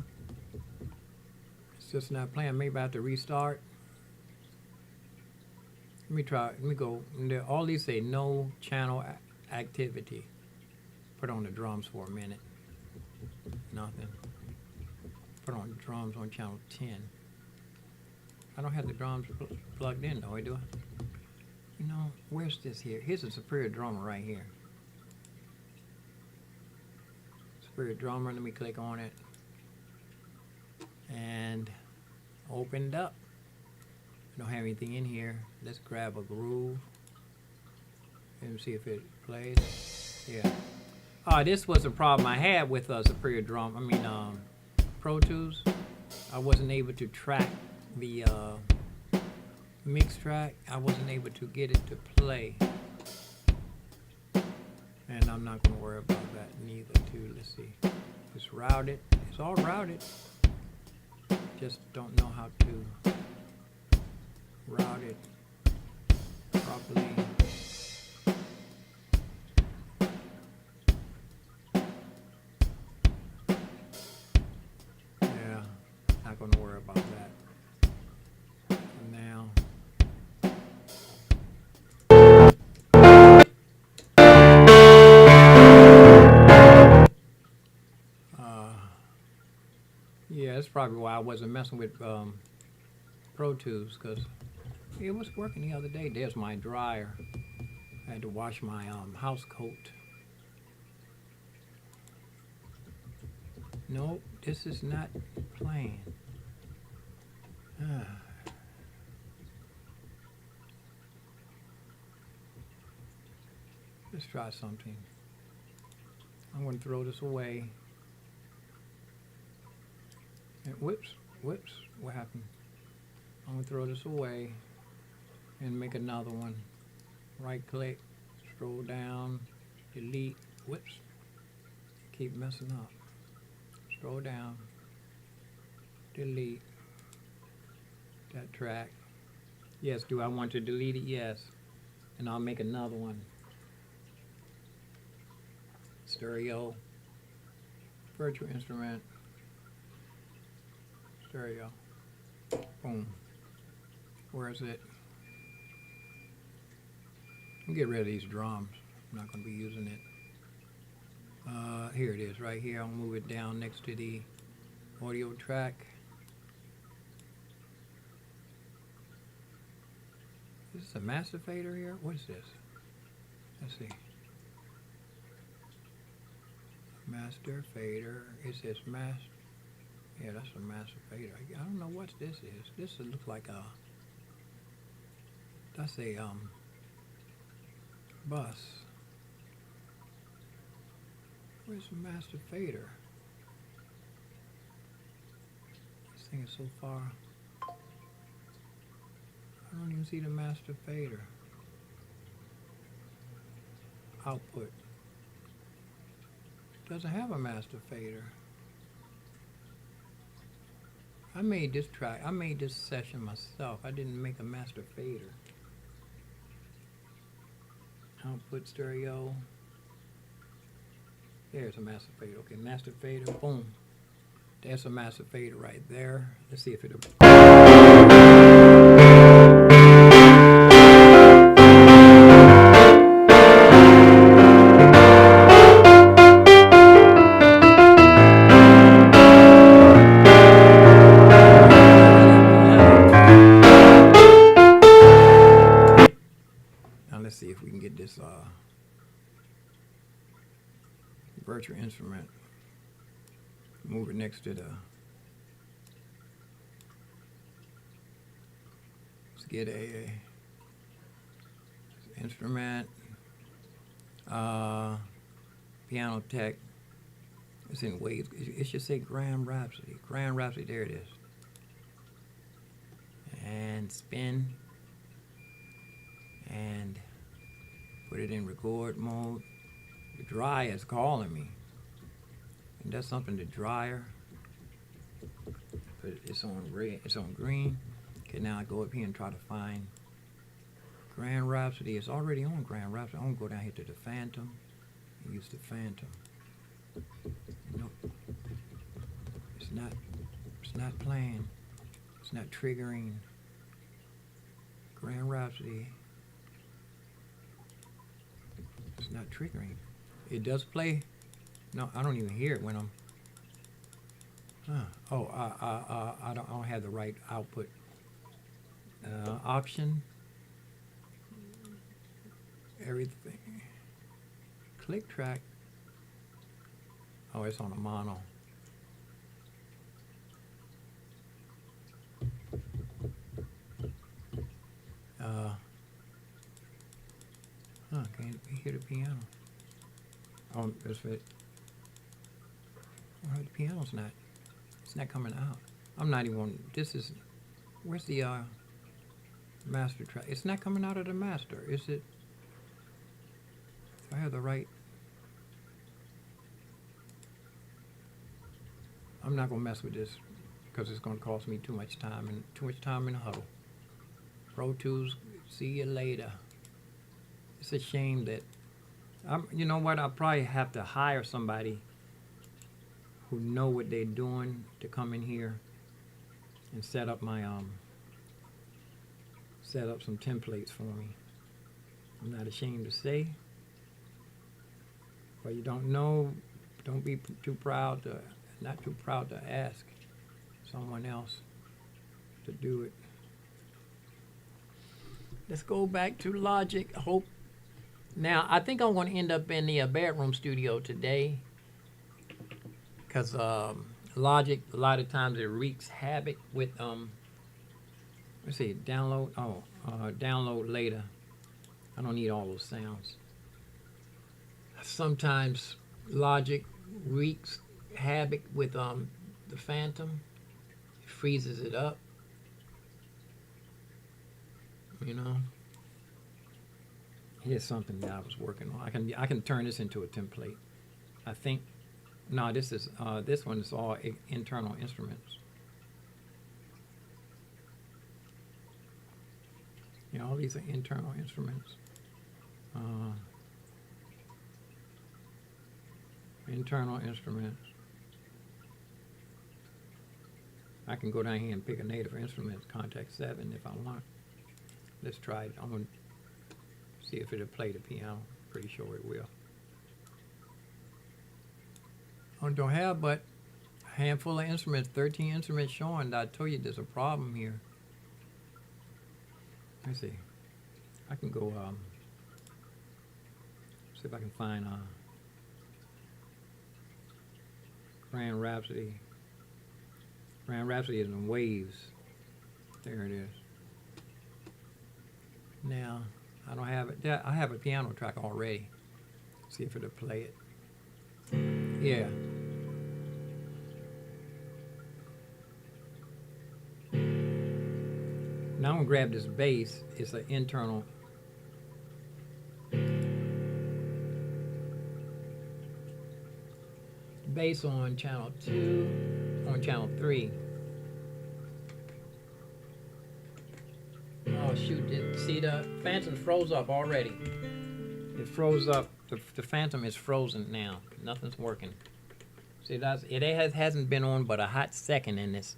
It's just not playing. Maybe I have to restart. Let me try. Let me go. All these say no channel activity. Put on the drums for a minute. Nothing. Put on the drums on channel 10. I don't have the drums plugged in though, do I? You know, where's this here? Here's a Superior drummer right here. Superior drummer, let me click on it. And opened up. Don't have anything in here. Let's grab a groove. Let me see if it plays. Yeah. This was a problem I had with Superior Drum. Pro Tools. I wasn't able to track the mix track. I wasn't able to get it to play. And I'm not going to worry about that neither, too. Let's see. It's routed. It's all routed. Just don't know how to route it properly. Yeah, not going to worry about that for now. Yeah, that's probably why I wasn't messing with Pro Tools, because it was working the other day. There's my dryer. I had to wash my house coat. Nope, this is not playing. Let's try something. I'm going to throw this away. And whoops, what happened? I'm gonna throw this away and make another one. Right click, scroll down, delete, whoops, keep messing up. Scroll down, delete that track. Yes, do I want to delete it? Yes. And I'll make another one. Stereo, virtual instrument, stereo, boom. Where is it? I'll get rid of these drums. I'm not going to be using it. Here it is, right here. I'll move it down next to the audio track. Is this a master fader here? What is this? Let's see. Master fader. It says master. Yeah, that's a master fader. I don't know what this is. This looks like a. That's a bus. Where's the master fader? This thing is so far. I don't even see the master fader. Output. Doesn't have a master fader. I made this track. I made this session myself. I didn't make a master fader. Output stereo. There's a master fader. Okay, master fader. Boom. That's a master fader right there. Let's see if it'll. Now let's see if we can get this virtual instrument. Move it next to the. Let's get a instrument. Piano Tech. It's in waves. It should say Grand Rhapsody. Grand Rhapsody. There it is. And spin. And put it in record mode. The dryer is calling me. And that's something, the dryer. But it's on red, it's on green. Okay, now I go up here and try to find Grand Rhapsody. It's already on Grand Rhapsody. I'm gonna go down here to the Phantom and use the Phantom. Nope. It's not playing. It's not triggering. Grand Rhapsody. It's not triggering. It does play. No, I don't even hear it when I'm. I don't have the right output option. Everything. Click track. Oh, it's on a mono. Can't hear the piano. Oh, that's it. Oh, the piano's not. It's not coming out. I'm not even. This is. Where's the master track? It's not coming out of the master. Is it? Do I have the right? I'm not gonna mess with this because it's gonna cost me too much time in the huddle. Pro Tools. See you later. It's a shame that. You know what? I'll probably have to hire somebody who know what they're doing to come in here and set up my set up some templates for me. I'm not ashamed to say. But you don't know, don't be too proud to, not too proud to ask someone else to do it. Let's go back to Logic. Hope. Now, I think I'm going to end up in the bedroom studio today because Logic, a lot of times it wreaks havoc with, let's see, download, download later. I don't need all those sounds. Sometimes Logic wreaks havoc with the Phantom. freezes it up. You know. Here's something that I was working on. I can turn this into a template. I think. No, this one is all internal instruments. Yeah, all these are internal instruments. Internal instruments. I can go down here and pick a native instrument, contact 7 if I want. Let's try it. I'm going to see if it'll play the piano. Pretty sure it will. I don't have but a handful of instruments, 13 instruments showing. I told you there's a problem here. Let's see. I can go, see if I can find Grand Rhapsody. Grand Rhapsody is in waves. There it is. Now, I don't have it. Yeah, I have a piano track already. See if it'll play it. Yeah. Now I'm gonna grab this bass. It's an internal. Bass on channel 2, on channel 3. Oh shoot, see the Phantom froze up already. It froze up, the Phantom is frozen now. Nothing's working. See, it hasn't been on but a hot second and it's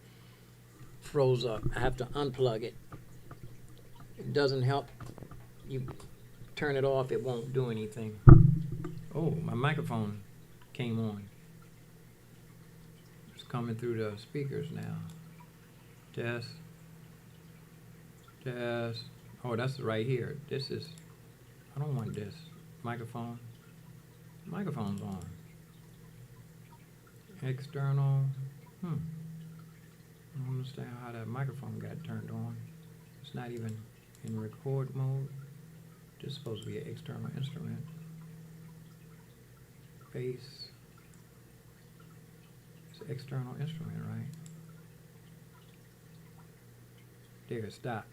froze up. I have to unplug it. It doesn't help. You turn it off, it won't do anything. Oh, my microphone came on. Coming through the speakers now. Test. Test. Oh, that's right here. This is, I don't want this. Microphone. Microphone's on. External. I don't understand how that microphone got turned on. It's not even in record mode. This is supposed to be an external instrument. Bass. External instrument, right? There, stop.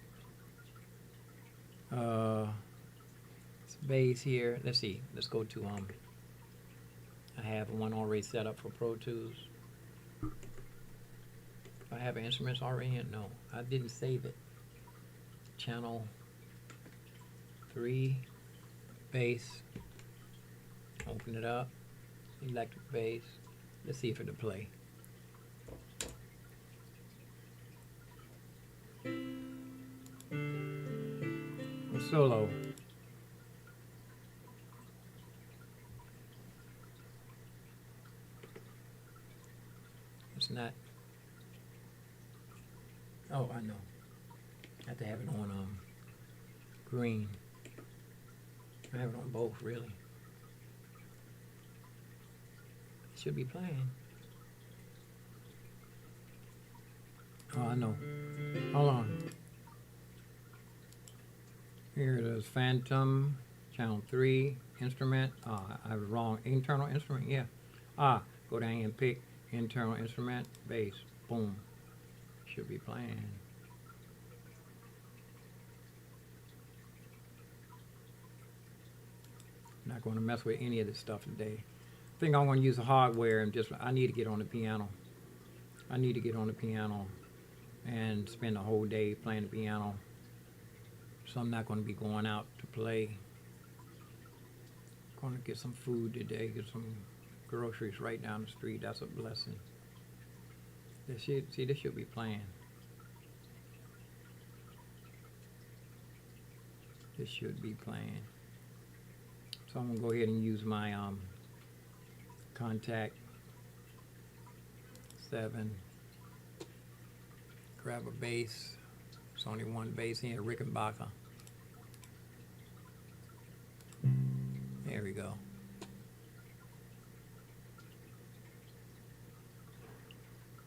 It's bass here. Let's see. Let's go to I have one already set up for Pro Tools. Do I have instruments already in? No, I didn't save it. Channel 3, bass. Open it up. Electric bass. Let's see if it'll play. Solo. It's not. Oh, I know. I have to have it on green. I have it on both, really. It should be playing. Oh, I know. Hold on. Here it is, Phantom, channel 3, instrument. I was wrong. Internal instrument, yeah. Go down here and pick internal instrument, bass. Boom. Should be playing. Not going to mess with any of this stuff today. I think I'm going to use the hardware and I need to get on the piano. I need to get on the piano and spend the whole day playing the piano. So I'm not going to be going out to play. Going to get some food today, get some groceries right down the street. That's a blessing. This should be playing. This should be playing. So I'm going to go ahead and use my contact 7. Grab a bass. There's only one bass here, Rickenbacker. There we go.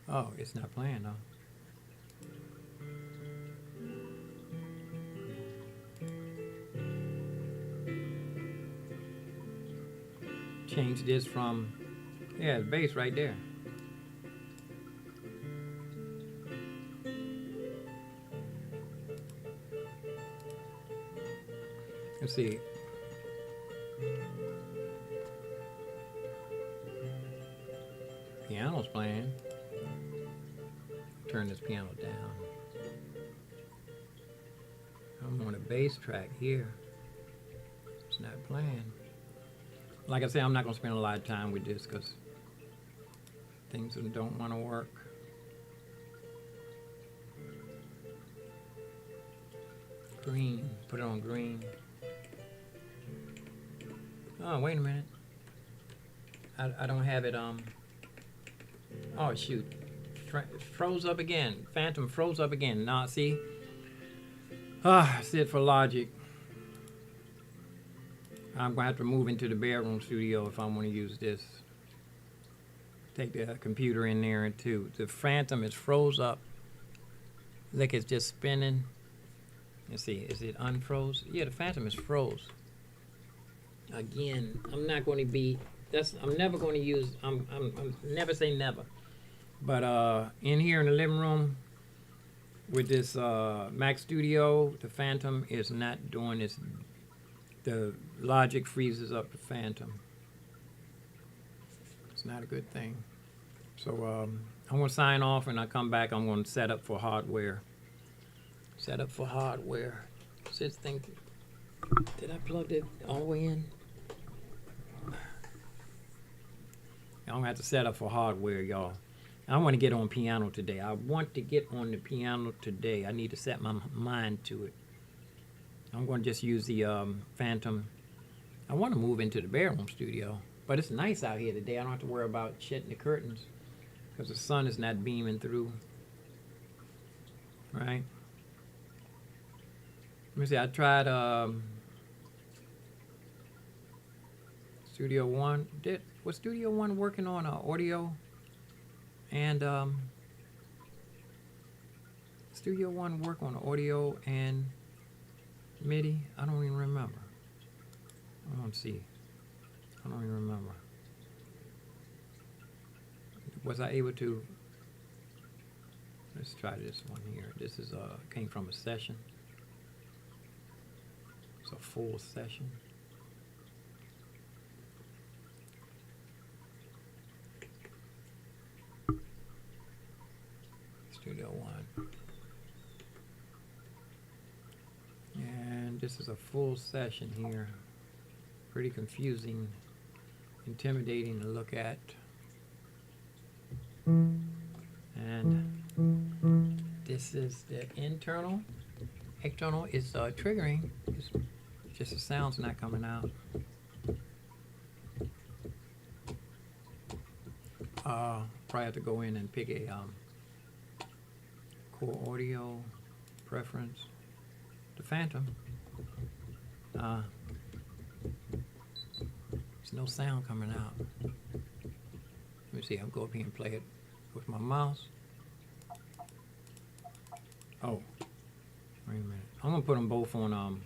Oh, it's not playing though. Change this from, yeah, the bass right there. Let's see. Piano's playing. Turn this piano down. I'm on a bass track here. It's not playing. Like I say, I'm not going to spend a lot of time with this because things don't want to work. Green. Put it on green. Oh, wait a minute. I don't have it. Oh, shoot. Froze up again. Phantom froze up again. Now, see? That's it for Logic. I'm going to have to move into the bedroom studio if I want to use this. Take the computer in there too. The Phantom is froze up. Look, it's just spinning. Let's see, is it unfroze? Yeah, the Phantom is froze. Again, I'm not going to be. I'm never going to use. I'm never say never. But in here in the living room with this Mac Studio, the Phantom is not doing this. The Logic freezes up the Phantom. It's not a good thing. So I'm going to sign off, and I come back. I'm going to set up for hardware. Set up for hardware. Just think, did I plug it all the way in? I'm going to have to set up for hardware, y'all. I want to get on piano today. I want to get on the piano today. I need to set my mind to it. I'm going to just use the Phantom. I want to move into the bedroom studio, but it's nice out here today. I don't have to worry about shutting the curtains because the sun is not beaming through. Right? Let me see. I tried Studio One. Was Studio One working on audio? And Studio One work on audio and MIDI? I don't even remember. I don't see. I don't even remember. Was I able to? Let's try this one here. This is came from a session. It's a full session. Studio One. And this is a full session here. Pretty confusing, intimidating to look at. And this is the internal. External is triggering. It's just the sound's not coming out. Probably have to go in and pick a core audio preference. The Phantom. There's no sound coming out. Let me see. I'll go up here and play it with my mouse. Oh, wait a minute. I'm gonna put them both on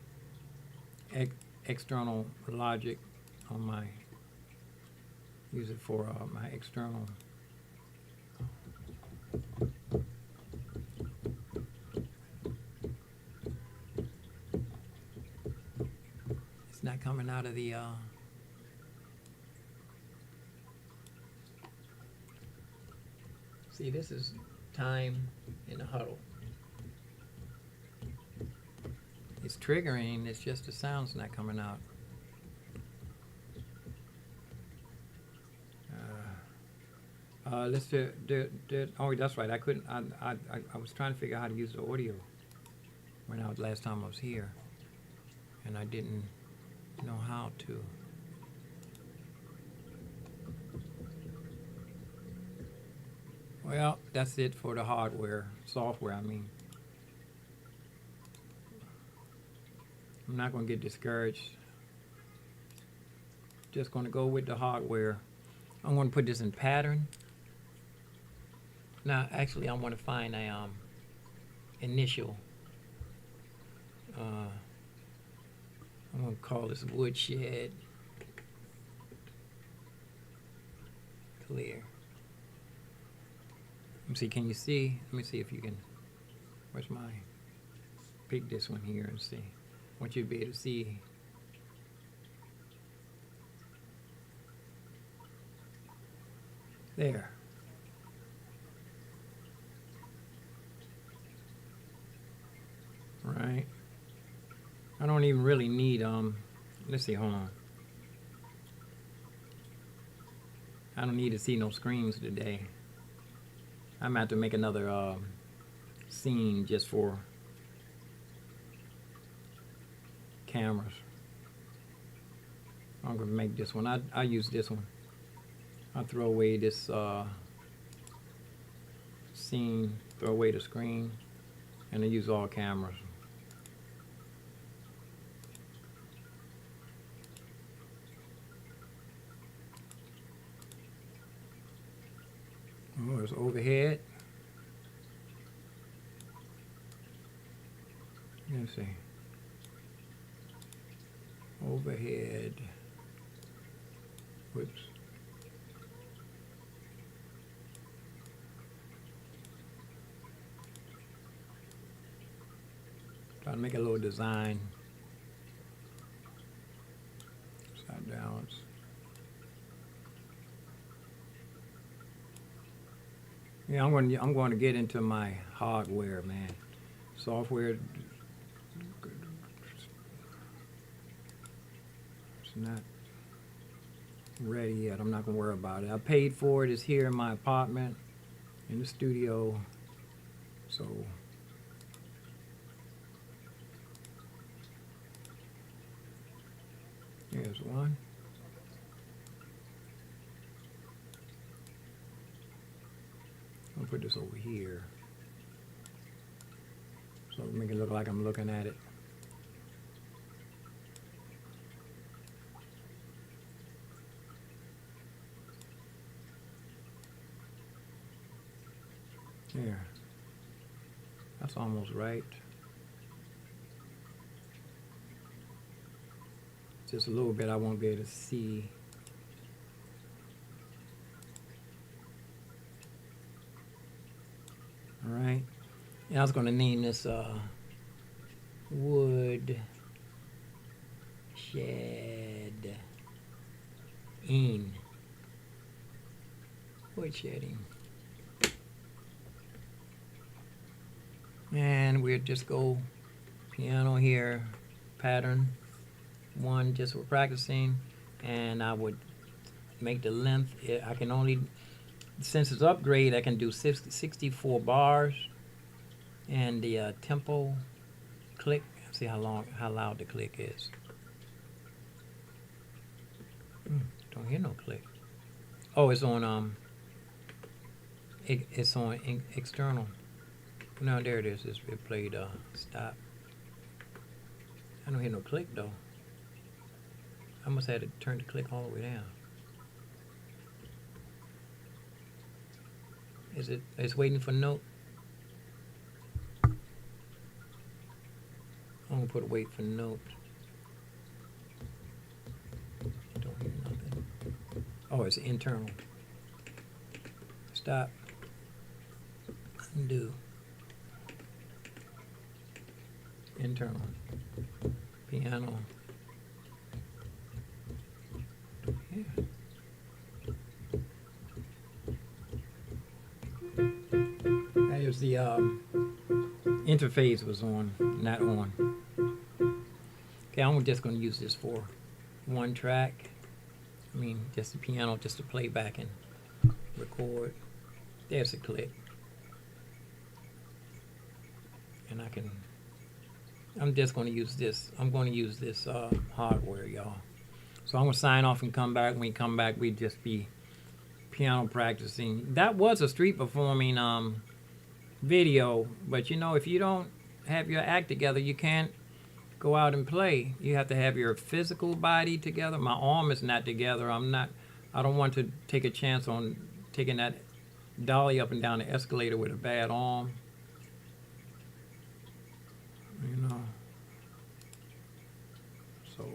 external Logic on my. Use it for my external. It's not coming out of the. See, this is time in the huddle. It's triggering. It's just the sound's not coming out. Let's do. Oh, that's right. I couldn't. I was trying to figure out how to use the audio when I was last time I was here, and I didn't know how to. Well, that's it for the hardware, software. I mean, I'm not going to get discouraged. Just going to go with the hardware. I'm going to put this in pattern. Now, actually, I want to find a initial. I'm going to call this woodshed clear. Let me see. Can you see? Let me see if you can. Where's my? Pick this one here and see. I want you to be able to see There. Right. I don't even really need, let's see, hold on. I don't need to see no screens today. I'm about to make another scene just for cameras. I'm gonna make this one. I use this one. I'll throw away this scene, throw away the screen, and I use all cameras. Oh, there's overhead. Let's see. Overhead. Whoops. Try to make a little design. Upside downs. Yeah, I'm going to get into my hardware, man. Software. It's not ready yet. I'm not going to worry about it. I paid for it. It's here in my apartment, in the studio. So here's one. I'll put this over here. So make it look like I'm looking at it. There. That's almost right. Just a little bit I won't be able to see. All right. And I was going to name this wood shed in. Wood shedding. And we'll just go piano here, pattern 1 just for practicing, and I would make the length, I can only, since it's upgrade, I can do 64 bars, and the tempo click, see how loud the click is. Don't hear no click. Oh, it's on it's on external. No, there it is. It played stop. I don't hear no click though. I must have to turn the click all the way down. Is it? It's waiting for note. I'm gonna put a wait for note. Don't hear nothing. Oh, it's internal. Stop. Undo. Internal. Piano. Yeah. There's the interface was on, not on. Okay, I'm just going to use this for one track. I mean, just the piano, just to play back and record. There's a click. And I'm just going to use this. I'm going to use this hardware, y'all. So I'm going to sign off and come back. When we come back, we'd just be piano practicing. That was a street performing video, but you know, if you don't have your act together, you can't go out and play. You have to have your physical body together. My arm is not together. I don't want to take a chance on taking that dolly up and down the escalator with a bad arm. You know. So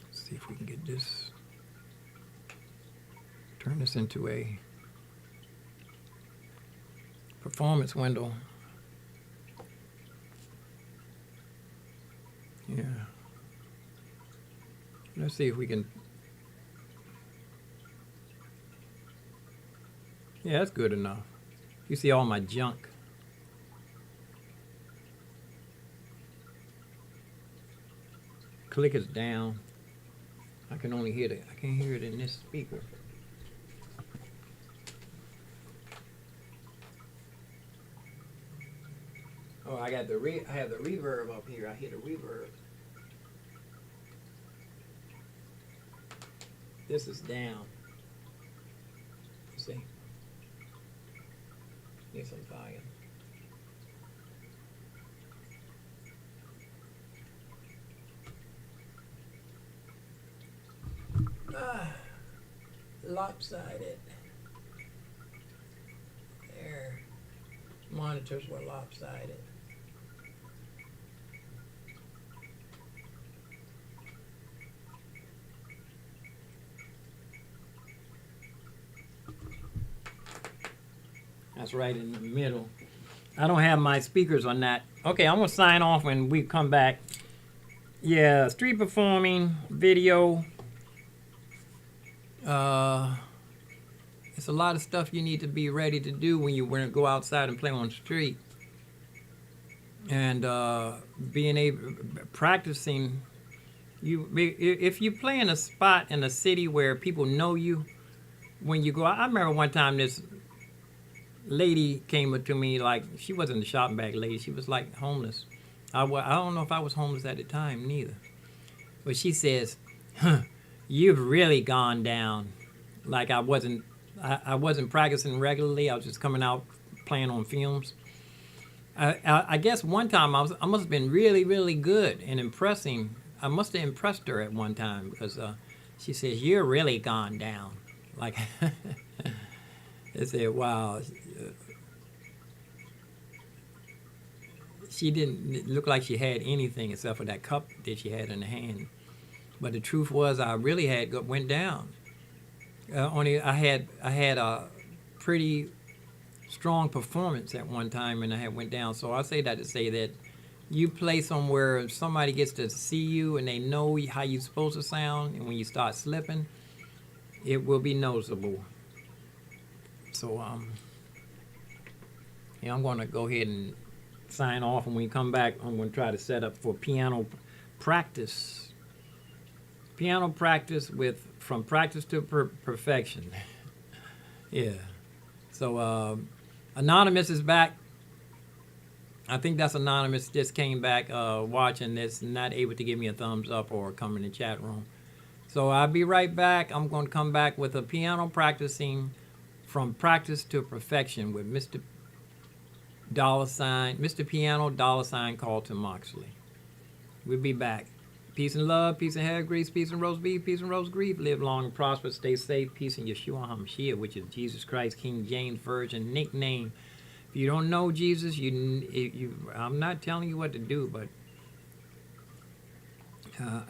let's see if we can get this, turn this into a performance window. Yeah. Let's see if we can Yeah, that's good enough. You see all my junk. Click is down. I can only hear it. I can't hear it in this speaker. Oh, I got the I have the reverb up here. I hear the reverb. This is down. See? Need some volume. Lopsided. There. Monitors were lopsided. That's right in the middle. I don't have my speakers on that. Okay, I'm gonna sign off when we come back. Yeah, street performing, video. It's a lot of stuff you need to be ready to do when you want to go outside and play on the street. And being able, practicing. If you play in a spot in a city where people know you, when you go out. I remember one time this lady came up to me, like, she wasn't a shopping bag lady. She was like homeless. I don't know if I was homeless at the time neither. But she says, huh, you've really gone down. Like I wasn't practicing regularly. I was just coming out playing on films. I guess one time I must have been really, really good in impressing. I must have impressed her at one time because she says, you're really gone down. Like, I said, wow. She didn't look like she had anything except for that cup that she had in her hand. But the truth was, I really went down. I had a pretty strong performance at one time, and I had went down. So I say that to say that you play somewhere, somebody gets to see you, and they know how you're supposed to sound, and when you start slipping, it will be noticeable. So yeah, I'm going to go ahead and sign off, and when we come back, I'm going to try to set up for piano practice. Piano practice from practice to perfection. Yeah. So Anonymous is back. I think that's Anonymous. Just came back watching this, not able to give me a thumbs up or come in the chat room. So I'll be right back. I'm going to come back with a piano practicing from practice to perfection with Mr. Piano Carlton Moxley. We'll be back. Peace and love, peace and hair grease, peace and roast beef, peace and roast grief. Live long and prosper, stay safe. Peace in Yeshua HaMashiach, which is Jesus Christ, King James Version nickname. If you don't know Jesus, I'm not telling you what to do, but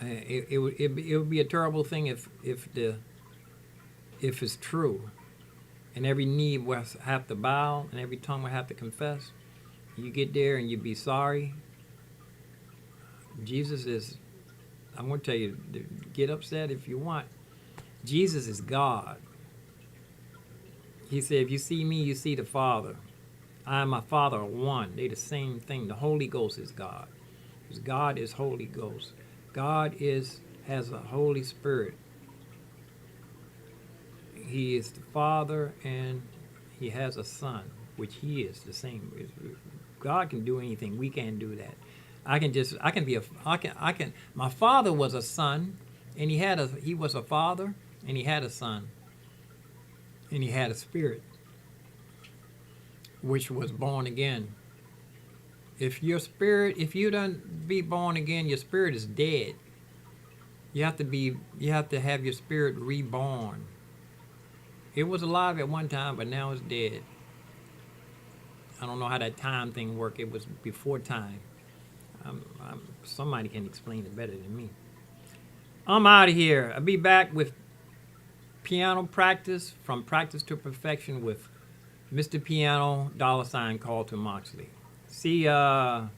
it would be a terrible thing if it's true, and every knee will have to bow and every tongue will have to confess. You get there and you be sorry. Jesus is. I'm going to tell you, get upset if you want. Jesus is God. He said, if you see me, you see the Father. I and my Father are one. They're the same thing. The Holy Ghost is God. Because God is Holy Ghost. God has a Holy Spirit. He is the Father and he has a Son, which he is the same. God can do anything. We can't do that. My father was a son, and he was a father, and he had a son, and he had a spirit, which was born again. If you don't be born again, your spirit is dead. You have to have your spirit reborn. It was alive at one time, but now it's dead. I don't know how that time thing worked. It was before time. Somebody can explain it better than me. I'm out of here. I'll be back with piano practice from practice to perfection with Mr. Piano $Carlton Moxley. See ya.